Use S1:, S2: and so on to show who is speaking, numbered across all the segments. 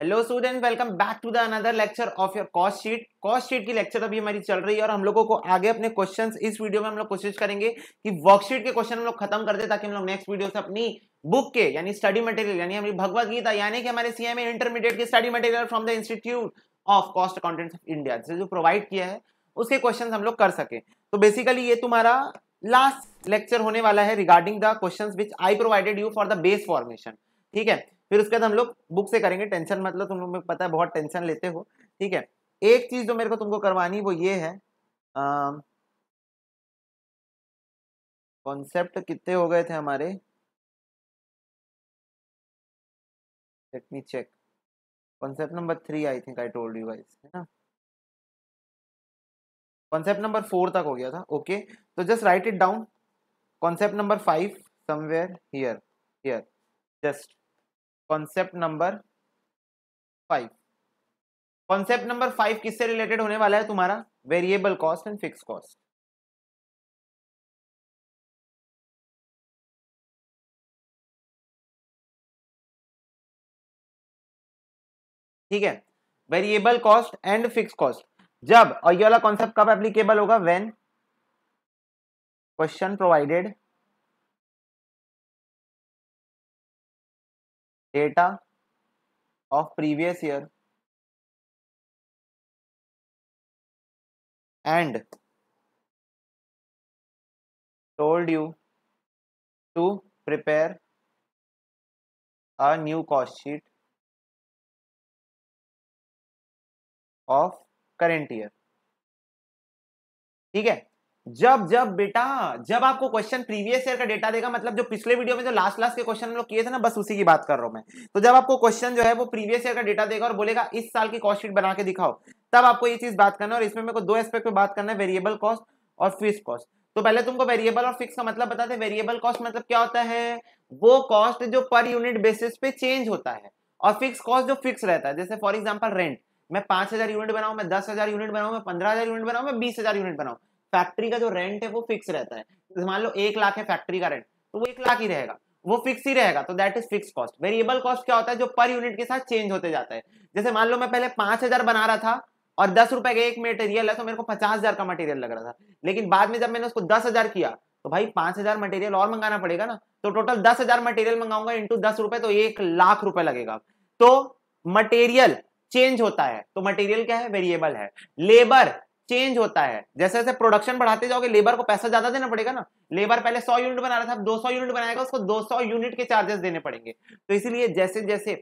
S1: Hello student, welcome back to the another lecture of your cost sheet. Cost sheet की lecture अभी हमारी चल रही है और हम लोगों को आगे अपने क्वेश्चंस इस वीडियो में हम लोग कोशिश करेंगे कि वर्कशीट के क्वेश्चन हम लोग खत्म कर दे ताकि हम लोग नेक्स्ट वीडियो से अपनी बुक के यानी स्टडी मटेरियल यानी हमारी भगवत गीता यानी कि हमारे सीएमए इंटरमीडिएट के study material from the institute of cost accountants of India से जो प्रोवाइड किया है उसके क्वेश्चन हम लोग कर सके। तो बेसिकली ये तुम्हारा लास्ट लेक्चर होने वाला है regarding the questions which I provided you for the base formation. ठीक है, फिर उसके बाद हम लोग बुक से करेंगे। टेंशन मतलब तुम लोग में पता है बहुत टेंशन लेते हो। ठीक है, एक चीज जो मेरे को तुमको करवानी वो ये है, कॉन्सेप्ट कितने हो गए थे हमारे, let me check. Concept number 3 I think I told you guys, है ना। कॉन्सेप्ट नंबर 4 तक हो गया था। ओके, तो just right it down. Concept number 5 somewhere here, here just concept number 5। Concept number 5 किससे रिलेटेड होने वाला है तुम्हारा? Variable cost and fix cost. ठीक है, variable cost and fix cost जब, और ये वाला कॉन्सेप्ट कब एप्लीकेबल होगा? When question provided data of previous year and told you to prepare a new cost sheet of current year। ठीक है, जब बेटा जब आपको क्वेश्चन प्रीवियस ईयर का डेटा देगा, मतलब जो पिछले वीडियो में जो लास्ट के क्वेश्चन हम लोग किए थे ना, बस उसी की बात कर रहा हूं मैं। तो जब आपको क्वेश्चन जो है वो प्रीवियस ईयर का डेटा देगा और बोलेगा इस साल की कॉस्ट शीट बना के दिखाओ, तब आपको ये चीज बात करना है। और इसमें मेरे को दो एस्पेक्ट पे बात करना है, वेरिएबल कॉस्ट और फिक्स कॉस्ट। तो पहले तुमको वेरिएबल और फिक्स का मतलब बता दे। वेरिएबल कॉस्ट मतलब क्या होता है? वो कॉस्ट जो पर यूनिट बेसिस पे चेंज होता है, और फिक्स कॉस्ट जो फिक्स रहता है। जैसे फॉर एग्जांपल रेंट, मैं 5,000 यूनिट बनाऊं, मैं 10,000 यूनिट बनाऊं, मैं 15,000 यूनिट बनाऊं, मैं 20,000 यूनिट बनाऊं, फैक्ट्री का जो रेंट है वो फिक्स रहता है। मान लो 1 लाख है फैक्ट्री का रेंट, तो वो 1 लाख ही रहेगा, वो फिक्स ही रहेगा। तो that is fix cost. Variable cost क्या होता है? जो पर यूनिट के साथ चेंज होते जाता है। जैसे मान लो मैं पहले 5,000 बना रहा था और 10 रुपए का एक मटेरियल है, तो मेरे को 50,000 का मटेरियल लग रहा था। लेकिन बाद में जब मैंने उसको 10,000 किया तो भाई 5,000 मटेरियल और मंगाना पड़ेगा ना, तो टोटल 10,000 मटेरियल मंगाऊंगा इंटू 10 रुपए, तो 1 लाख रुपए लगेगा। तो मटेरियल चेंज होता है, तो मटेरियल क्या है? वेरिएबल है। लेबर चेंज होता है, जैसे जैसे प्रोडक्शन बढ़ाते जाओगे लेबर को पैसा ज्यादा देना पड़ेगा ना। लेबर पहले 100 यूनिट बना रहा था, अब 200 यूनिट बनाएगा, उसको 200 यूनिट के चार्जेस देने पड़ेंगे। तो इसीलिए जैसे जैसे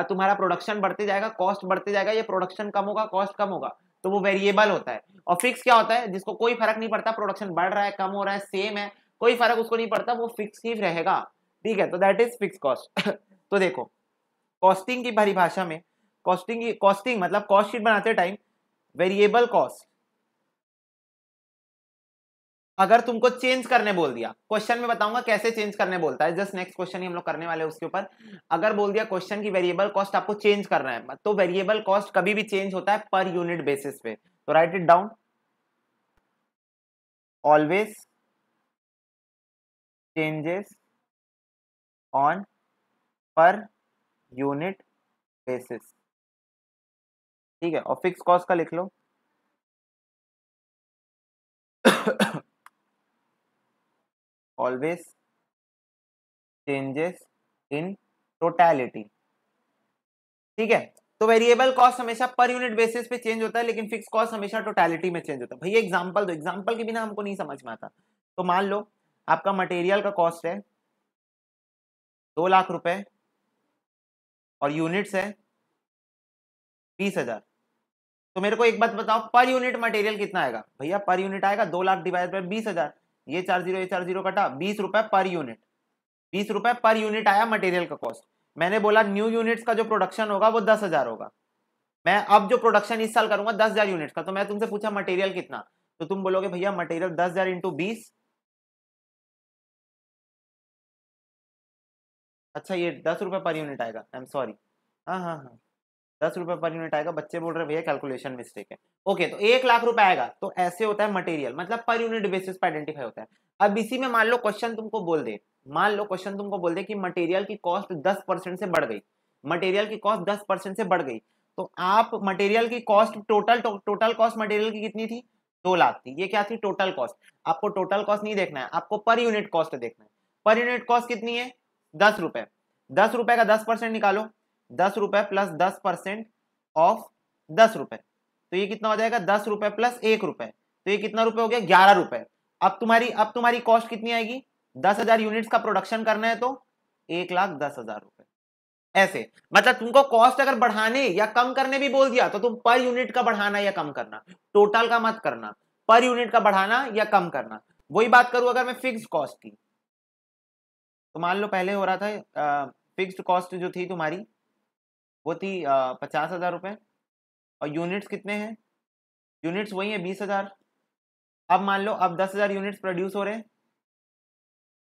S1: तुम्हारा प्रोडक्शन बढ़ते जाएगा, कॉस्ट बढ़ते जाएगा, ये प्रोडक्शन कम होगा, कॉस्ट कम होगा, तो वो वेरिएबल होता है। और फिक्स क्या होता है? जिसको कोई फर्क नहीं पड़ता, प्रोडक्शन बढ़ रहा है, कम हो रहा है, सेम है, कोई फर्क उसको नहीं पड़ता, वो फिक्स ही रहेगा। ठीक है, तो दैट इज फिक्स कॉस्ट। तो देखो, कॉस्टिंग की परिभाषा में, कॉस्टिंग मतलब कॉस्ट शीट बनाते टाइम वेरिएबल कॉस्ट अगर तुमको चेंज करने बोल दिया, क्वेश्चन में बताऊंगा कैसे चेंज करने बोलता है, जस्ट नेक्स्ट क्वेश्चन ही हम लोग करने वाले हैं उसके ऊपर। अगर बोल दिया क्वेश्चन की वेरिएबल कॉस्ट आपको चेंज करना है, तो वेरिएबल कॉस्ट कभी भी चेंज होता है पर यूनिट बेसिस पे। तो write it down, always changes on per unit basis. ठीक है, और फिक्स कॉस्ट का लिख लो। Always changes in totality. ठीक है, तो वेरिएबल कॉस्ट हमेशा पर यूनिट बेसिस पे चेंज होता है, लेकिन फिक्स कॉस्ट हमेशा टोटलिटी में चेंज होता है। भैया एग्जांपल दो, एग्जांपल के बिना हमको नहीं समझ में आता। तो मान लो आपका मटेरियल का कॉस्ट है 2 लाख रुपए और यूनिट्स है 20,000। तो मेरे को एक बात बताओ, पर यूनिट मटेरियल कितना आएगा? भैया पर यूनिट आएगा 2 लाख डिवाइड बाय 20,000, ये 4 0 कटा, 20 रुपए पर यूनिट। 20 रुपए पर यूनिट आया मटेरियल का कॉस्ट। मैंने बोला न्यू यूनिट्स का जो प्रोडक्शन होगा वो 10,000 होगा। मैं अब जो प्रोडक्शन इस साल करूंगा 10,000 यूनिट का, तो मैं तुमसे पूछा मटेरियल कितना, तो तुम बोलोगे भैया मटेरियल 10,000 इंटू 20। अच्छा, ये 10 रुपए पर यूनिट आएगा, आई एम सॉरी। हाँ हाँ हाँ, 10 रुपए पर यूनिट आएगा, बच्चे बोल रहे भैया कैलकुलेशन मिस्टेक है। ओके, तो 1 लाख रुपए आएगा। तो ऐसे होता है मटेरियल, मतलब पर यूनिट बेसिस पर आइडेंटिफाई होता है। अब इसी में मान लो क्वेश्चन तुमको बोल दे, मान लो क्वेश्चन तुमको बोल दे कि मटेरियल की कॉस्ट 10% से बढ़ गई, मटेरियल की कॉस्ट 10% से बढ़ गई, तो आप मटेरियल की कॉस्ट टोटल कॉस्ट मटेरियल की कितनी थी, 2 लाख थी। ये क्या थी, टोटल कॉस्ट। आपको टोटल कॉस्ट नहीं देखना है, आपको पर यूनिट कॉस्ट देखना है। पर यूनिट कॉस्ट कितनी है, 10 रुपए। 10 रुपए का 10% निकालो, 10 रुपए प्लस 10% ऑफ 10 रुपए, तो ये कितना हो जाएगा, 10 रुपए प्लस 1 रुपए, तो ये कितना रुपए हो गया, 11 रुपए। अब तुम्हारी कॉस्ट कितनी आएगी, 10,000 यूनिट्स का प्रोडक्शन करना है तो 1,10,000 रुपए। ऐसे मतलब तुमको कॉस्ट अगर बढ़ाने या कम करने भी बोल दिया तो तुम पर यूनिट का बढ़ाना या कम करना, टोटल का मत करना, पर यूनिट का बढ़ाना या कम करना। वही बात करूं अगर मैं फिक्स्ड कॉस्ट की, तो मान लो पहले हो रहा था फिक्स्ड कॉस्ट जो थी तुम्हारी वो थी 50,000 रुपए, और यूनिट्स कितने हैं, यूनिट्स वही है 20,000। अब मान लो अब 10,000 यूनिट्स प्रोड्यूस हो रहे हैं,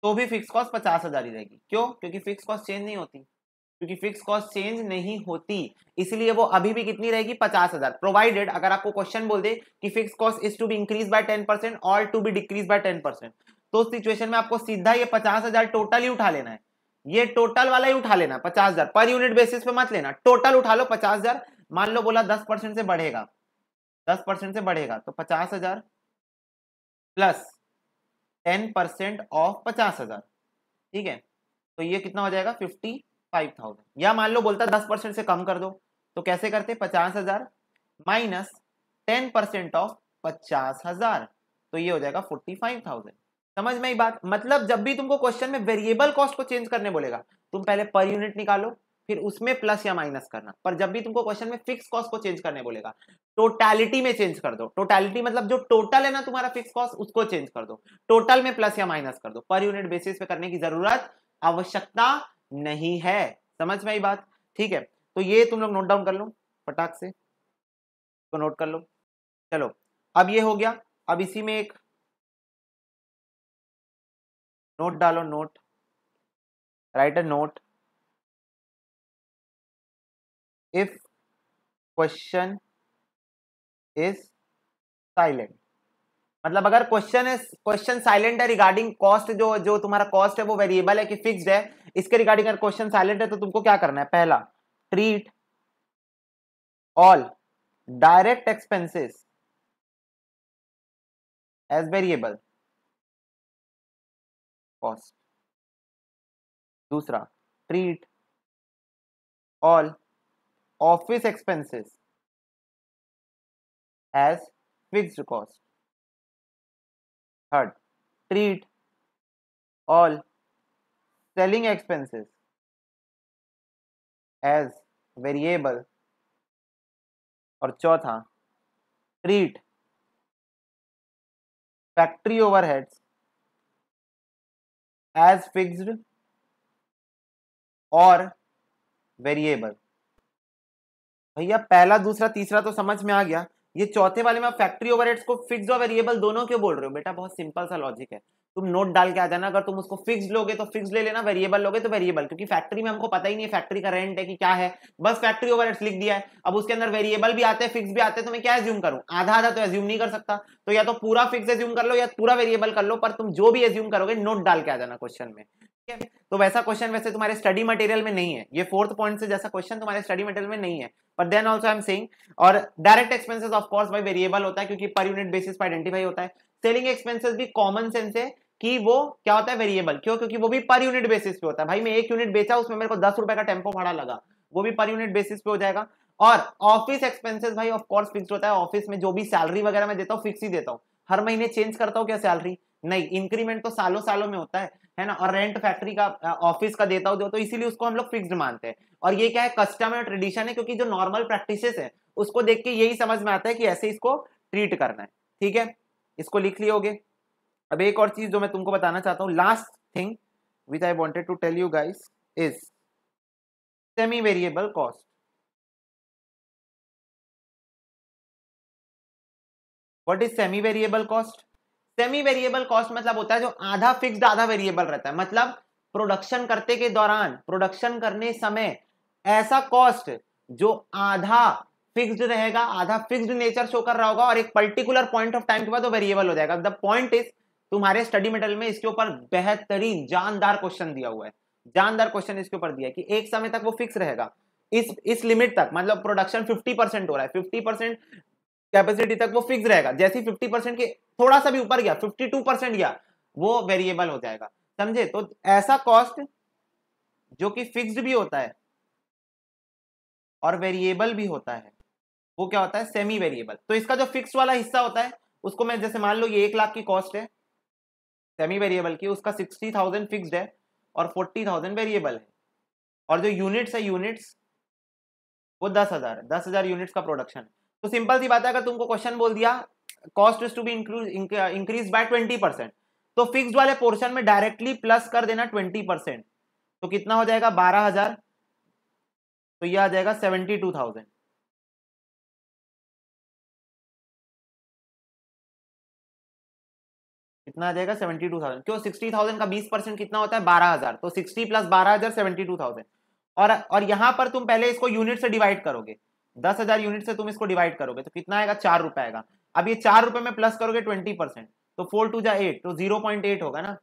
S1: तो भी फिक्स कॉस्ट 50,000 ही रहेगी। क्यों, क्योंकि फिक्स कॉस्ट चेंज नहीं होती, क्योंकि फिक्स कॉस्ट चेंज नहीं होती, इसलिए वो अभी भी कितनी रहेगी, 50,000। प्रोवाइडेड अगर आपको क्वेश्चन बोल दे कि fix cost is to be increase by 10% और टू बी डिक्रीज बाय 10%, तो उस सिचुएशन में आपको सीधा ये 50,000 टोटल ही उठा लेना है, ये टोटल वाला ही उठा लेना, 50,000 पर यूनिट बेसिस पे मत लेना, टोटल उठा लो 50,000। मान लो बोला 10% से बढ़ेगा, 10% से बढ़ेगा तो 50,000 प्लस 10% ऑफ 50,000, ठीक है, तो ये कितना हो जाएगा 55,000। या मान लो बोलता 10% से कम कर दो, तो कैसे करते, 50,000 माइनस 10% ऑफ 50,000, तो ये हो जाएगा 45,000। समझ में ही बात, मतलब जब भी तुमको क्वेश्चन में वेरिएबल कॉस्ट को चेंज करने बोलेगा, तुम पहले पर यूनिट निकालो, फिर उसमें प्लस या माइनस करना। पर जब भी तुमको क्वेश्चन में फिक्स कॉस्ट को चेंज करने बोलेगा, टोटलिटी में चेंज कर दो। टोटलिटी मतलब जो टोटल है ना तुम्हारा फिक्स कॉस्ट, उसको चेंज कर दो, टोटल में प्लस या माइनस कर दो। पर यूनिट बेसिस पे करने की जरूरत, आवश्यकता नहीं है। समझ में आई बात, ठीक है। तो ये तुम लोग नोट डाउन कर लो फटाक से, तो नोट कर लो। चलो अब ये हो गया, अब इसी में एक नोट डालो, note, right a note, if question is silent, मतलब अगर क्वेश्चन साइलेंट है रिगार्डिंग कॉस्ट, जो तुम्हारा कॉस्ट है वो वेरिएबल है कि फिक्स्ड है, इसके रिगार्डिंग अगर क्वेश्चन साइलेंट है तो तुमको क्या करना है, पहला treat all direct expenses as variable cost, दूसरा treat all office expenses as fixed cost, third treat all selling expenses as variable, और चौथा treat factory overheads as fixed और वेरिएबल। भैया पहला दूसरा तीसरा तो समझ में आ गया, ये चौथे वाले में फैक्ट्री ओवरहेड्स को फिक्स्ड और वेरिएबल दोनों क्यों बोल रहे हो बेटा, बहुत सिंपल सा लॉजिक है, तुम नोट डाल के आ जाना। अगर तुम उसको फिक्स्ड लोगे तो फिक्स्ड ले लेना, वेरिएबल लोगे तो वेरिएबल, क्योंकि फैक्ट्री में हमको पता ही नहीं है फैक्ट्री का रेंट है कि क्या है, बस फैक्ट्री ओवरहेड्स लिख दिया है। अब उसके अंदर वेरिएबल भी आते हैं फिक्स भी आते हैं, तो मैं क्या एज्यूम करूं, आधा आधा तो एज्यूम नहीं कर सकता, तो या तो पूरा फिक्स एज्यूम कर लो या पूरा वेरिएबल कर लो, पर तुम जो भी एज्यूम करोगे नोट डाल के आ जाना क्वेश्चन में, ठीक है। तो वैसा क्वेश्चन वैसे तुम्हारे स्टडी मटेरियल में नहीं है, ये 4th पॉइंट से जैसा क्वेश्चन तुम्हारे स्टडी मटेरियल में नहीं है, पर then also I am saying. और डायरेक्ट एक्सपेंसेस ऑफ कोर्स भाई वेरिएबल होता है, क्योंकि पर यूनिट बेसिस पर आइडेंटिफाई होता है। सेलिंग एक्सपेंसेस भी कॉमन सेंस है कि वो क्या होता है, वेरिएबल। क्यों, क्योंकि वो भी पर यूनिट बेसिस पे होता है। भाई मैं 1 यूनिट बेचा, उसमें मेरे को 10 रुपए का टेम्पो भाड़ा लगा, वो भी पर यूनिट बेसिस पे हो जाएगा। और ऑफिस एक्सपेंसेस भाई ऑफ कोर्स फिक्स्ड होता है, ऑफिस में जो भी सैलरी वगैरह मैं देता हूँ फिक्स ही देता हूँ, हर महीने चेंज करता हूँ क्या सैलरी, नहीं, इंक्रीमेंट तो सालों सालों में होता है ना। और रेंट फैक्ट्री का ऑफिस का देता हूँ जो, तो इसीलिए उसको हम लोग फिक्स्ड मानते हैं। और ये क्या है, कस्टम और ट्रेडिशन है, क्योंकि जो नॉर्मल प्रैक्टिसेस है उसको देख के यही समझ में आता है कि ऐसे इसको ट्रीट करना है, ठीक है। इसको लिख लियोगे। अब एक और चीज जो मैं तुमको बताना चाहता हूँ, last thing which I wanted to tell you guys is semi variable cost. What is semi variable cost? Semi variable cost मतलब होता है जो आधा फिक्स्ड आधा वेरिएबल रहता है। मतलब प्रोडक्शन करते के दौरान, प्रोडक्शन करने समय ऐसा कॉस्ट जो आधा फिक्स्ड रहेगा, आधा फिक्स्ड नेचर शो कर रहा होगा, और एक पर्टिकुलर पॉइंट ऑफ टाइम के बाद वो वेरिएबल हो जाएगा। द पॉइंट इज, तुम्हारे स्टडी मटेरियल में इसके ऊपर बेहतरीन जानदार क्वेश्चन दिया हुआ है, जानदार क्वेश्चन इसके ऊपर दिया है कि एक समय तक वो फिक्स रहेगा, इस लिमिट तक, मतलब प्रोडक्शन 50% हो रहा है, 50% कैपेसिटी तक वो फिक्स रहेगा, जैसे ही 50% के थोड़ा सा भी ऊपर गया, 52% गया, वो वेरिएबल हो जाएगा। समझे? तो ऐसा कॉस्ट जो कि फिक्स्ड भी होता है और वेरिएबल भी होता है, वो क्या होता है? Semi variable. तो इसका जो फिक्स वाला हिस्सा होता है उसको मैं, जैसे मान लो ये 1 लाख की कॉस्ट है सेमी वेरिएबल की, उसका 60,000 फिक्स्ड है और 40,000 वेरिएबल है, और जो यूनिट्स है, यूनिट्स वो 10,000 है, 10,000 यूनिट्स का प्रोडक्शन है। तो सिंपल सी बात है, अगर तुमको क्वेश्चन बोल दिया cost is to be increase by 20%, तो फिक्स्ड वाले पोर्शन में डायरेक्टली प्लस कर देना 20%, तो कितना हो जाएगा? 12,000, तो ये आ जाएगा 72,000। कितना आ जाएगा? 72,000। क्यों? 60,000 का 20% कितना होता है? 12,000। तो 60 प्लस 12,000 72,000। और यहां पर तुम पहले इसको यूनिट से डिवाइड करोगे, 10,000 यूनिट से तुम इसको डिवाइड करोगे तो कितना आएगा? 4 रुपए आएगा। अब ये 4 रुपए में प्लस करोगे 20%, तो 4 टू जा 8, तो 0.8 होगा ना।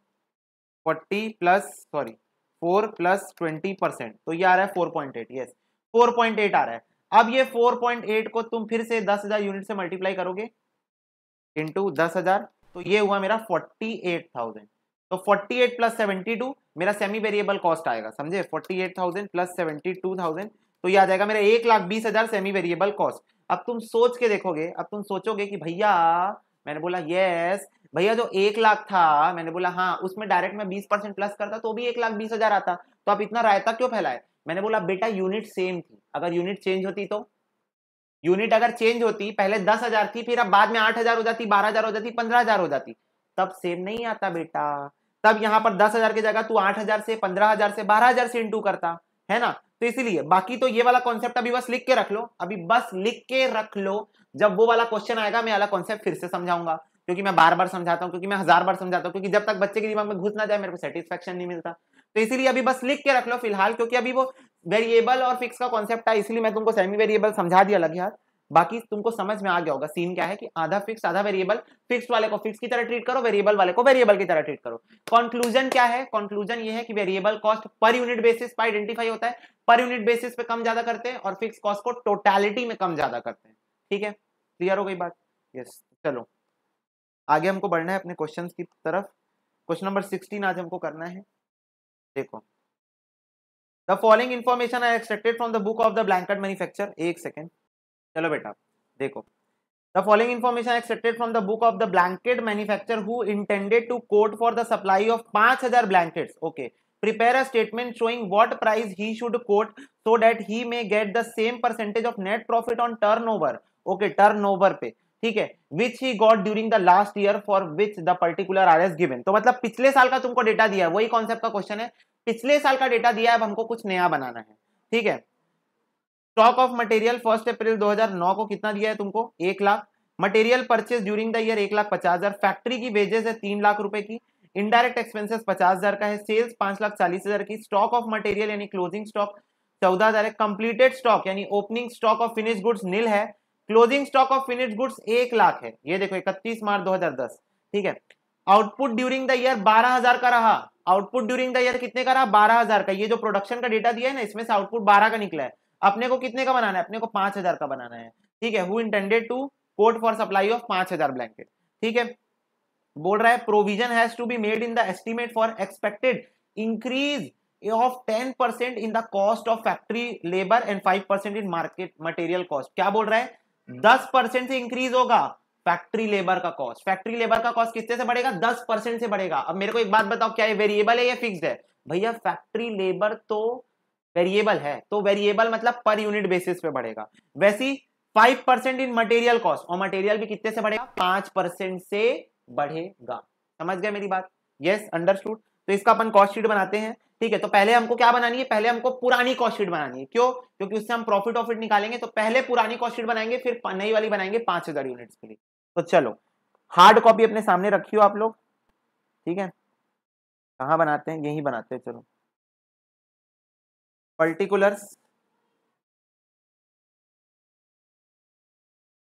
S1: 4 प्लस 20%, तो ये आ रहा है 4.8। यस, 4.8 आ रहा है। अब ये 4.8 को तुम फिर से 10,000 यूनिट से मल्टीप्लाई करोगे इंटू 10,000, तो ये हुआ मेरा 48,000। तो 48 प्लस 72 मेरा सेमी वेरिएबल कॉस्ट आएगा। समझे? 48,000 प्लस 72,000, तो ये आ जाएगा मेरा 1,20,000 सेमी वेरिएबल कॉस्ट। अब तुम सोच के देखोगे, अब तुम सोचोगे कि भैया, मैंने बोला यस भैया, जो 1 लाख था, मैंने बोला हाँ, उसमें डायरेक्ट मैं 20% प्लस करता तो भी 1,20,000 आता, तो आप इतना रायता क्यों फैलाए? मैंने बोला बेटा यूनिट सेम थी, अगर यूनिट चेंज होती तो, यूनिट अगर चेंज होती, पहले 10,000 थी, फिर अब बाद में 8,000 हो जाती, 12,000 हो जाती, 15,000 हो जाती, तब सेम नहीं आता बेटा। तब यहां पर 10,000 की जगह तू 8,000 से, 15,000 से, 12,000 से इंटू करता है ना। तो इसीलिए बाकी तो ये वाला कॉन्सेप्ट अभी बस लिख के रख लो, अभी बस लिख के रख लो। जब वो वाला क्वेश्चन आएगा मैं वाला कॉन्सेप्ट फिर से समझाऊंगा, क्योंकि मैं बार बार समझाता हूं, क्योंकि मैं 1000 बार समझाता हूं, क्योंकि जब तक बच्चे के दिमाग में घुस ना जाए मेरे को सेटिस्फेक्शन नहीं मिलता। तो इसीलिए अभी बस लिख के रख लो फिलहाल, क्योंकि अभी वो वेरिएबल और फिक्स का कॉन्सेप्ट है, इसलिए मैं तुमको सेमी वेरिएबल समझा दिया लगे हाथ। बाकी तुमको समझ में आ गया होगा सीन क्या है, कि आधा फिक्स आधा वेरिएबल, फिक्स वाले को फिक्स की तरह ट्रीट करो, वेरिएबल वाले को वेरिएबल की तरह ट्रीट करो। कंक्लूजन क्या है? कंक्लूजन ये है कि variable cost per unit basis पर आइडेंटिफाई होता है, पर यूनिट बेसिस पे कम ज्यादा करते हैं, और फिक्स कॉस्ट को टोटलिटी में कम ज्यादा करते हैं। ठीक है, क्लियर हो गई बात? यस, चलो आगे हमको बढ़ना है अपने क्वेश्चन की तरफ। क्वेश्चन नंबर 16 आज हमको करना है। देखो, the following information I extracted from the book of the blanket manufacture. एक सेकेंड, चलो बेटा देखो, the following information extracted from the book of the blanket manufacturer who intended to quote for the supply of 5,000 blankets. Okay, prepare a statement showing what price he should quote so that he may get the same percentage of net profit on turnover. Okay, turnover पे, ठीक है, which he got during the last year for which the particular RS given. तो मतलब पिछले साल का तुमको data दिया है, वही कॉन्सेप्ट का क्वेश्चन है, पिछले साल का डेटा दिया है, अब हमको कुछ नया बनाना है। ठीक है, स्टॉक ऑफ मटेरियल 1 अप्रैल 2009 को कितना दिया है तुमको? 1 lakh. Material purchase during the year 1,50,000। Factory की वेजेस है 3 लाख रुपए की। इनडायरेक्ट एक्सपेंसेस 50,000 का है। सेल्स 5,40,000 की। स्टॉक ऑफ मटेरियल यानी क्लोजिंग स्टॉक 14,000 है। कंप्लीटेड स्टॉक यानी opening stock of finish goods nil है। Closing stock of finish goods 1 lakh है, ये देखो 31 मार्च 2010। ठीक है, आउटपुट ड्यूरिंग द ईयर 12,000 का रहा। आउटपुट ड्यूरिंग द ईयर कितने का रहा? 12,000 का। ये जो प्रोडक्शन का डेटा दिया है ना, इसमें से आउटपुट 12 का निकला है। अपने को कितने का बनाना है? अपने को 5,000 का बनाना है। ठीक है, who intended to quote for supply of 5,000 blanket. ठीक है, बोल रहा है provision has to be made in the estimate for expected increase of 10% in the cost of factory labour and 5% in market material cost. क्या बोल रहा है? 10% से इंक्रीज होगा फैक्ट्री लेबर का कॉस्ट। फैक्ट्री लेबर का कॉस्ट कितने से बढ़ेगा? 10% से बढ़ेगा। अब मेरे को एक बात बताओ, क्या ये वेरिएबल है या फिक्स्ड है? भैया फैक्ट्री लेबर तो वेरिएबल है, तो वेरिएबल मतलब पर यूनिट बेसिस पे बढ़ेगा। वैसी 5% इन मटेरियल कॉस्ट, और मटेरियल भी कितने से बढ़ेगा? 5% से बढ़ेगा। समझ गए मेरी बात? Yes, understood. तो इसका अपन कॉस्ट शीट बनाते हैं। ठीक है, तो पहले हमको क्या बनानी है? पहले हमको पुरानी कॉस्ट शीट बनानी है। क्यों? क्योंकि उससे हम प्रॉफिट निकालेंगे। तो पहले पुरानी कॉस्ट शीट बनाएंगे, फिर नई वाली बनाएंगे 5,000 यूनिट्स के लिए। तो चलो, हार्ड कॉपी अपने सामने रखियो आप लोग। ठीक है, कहां बनाते हैं? यही बनाते हैं। चलो, particulars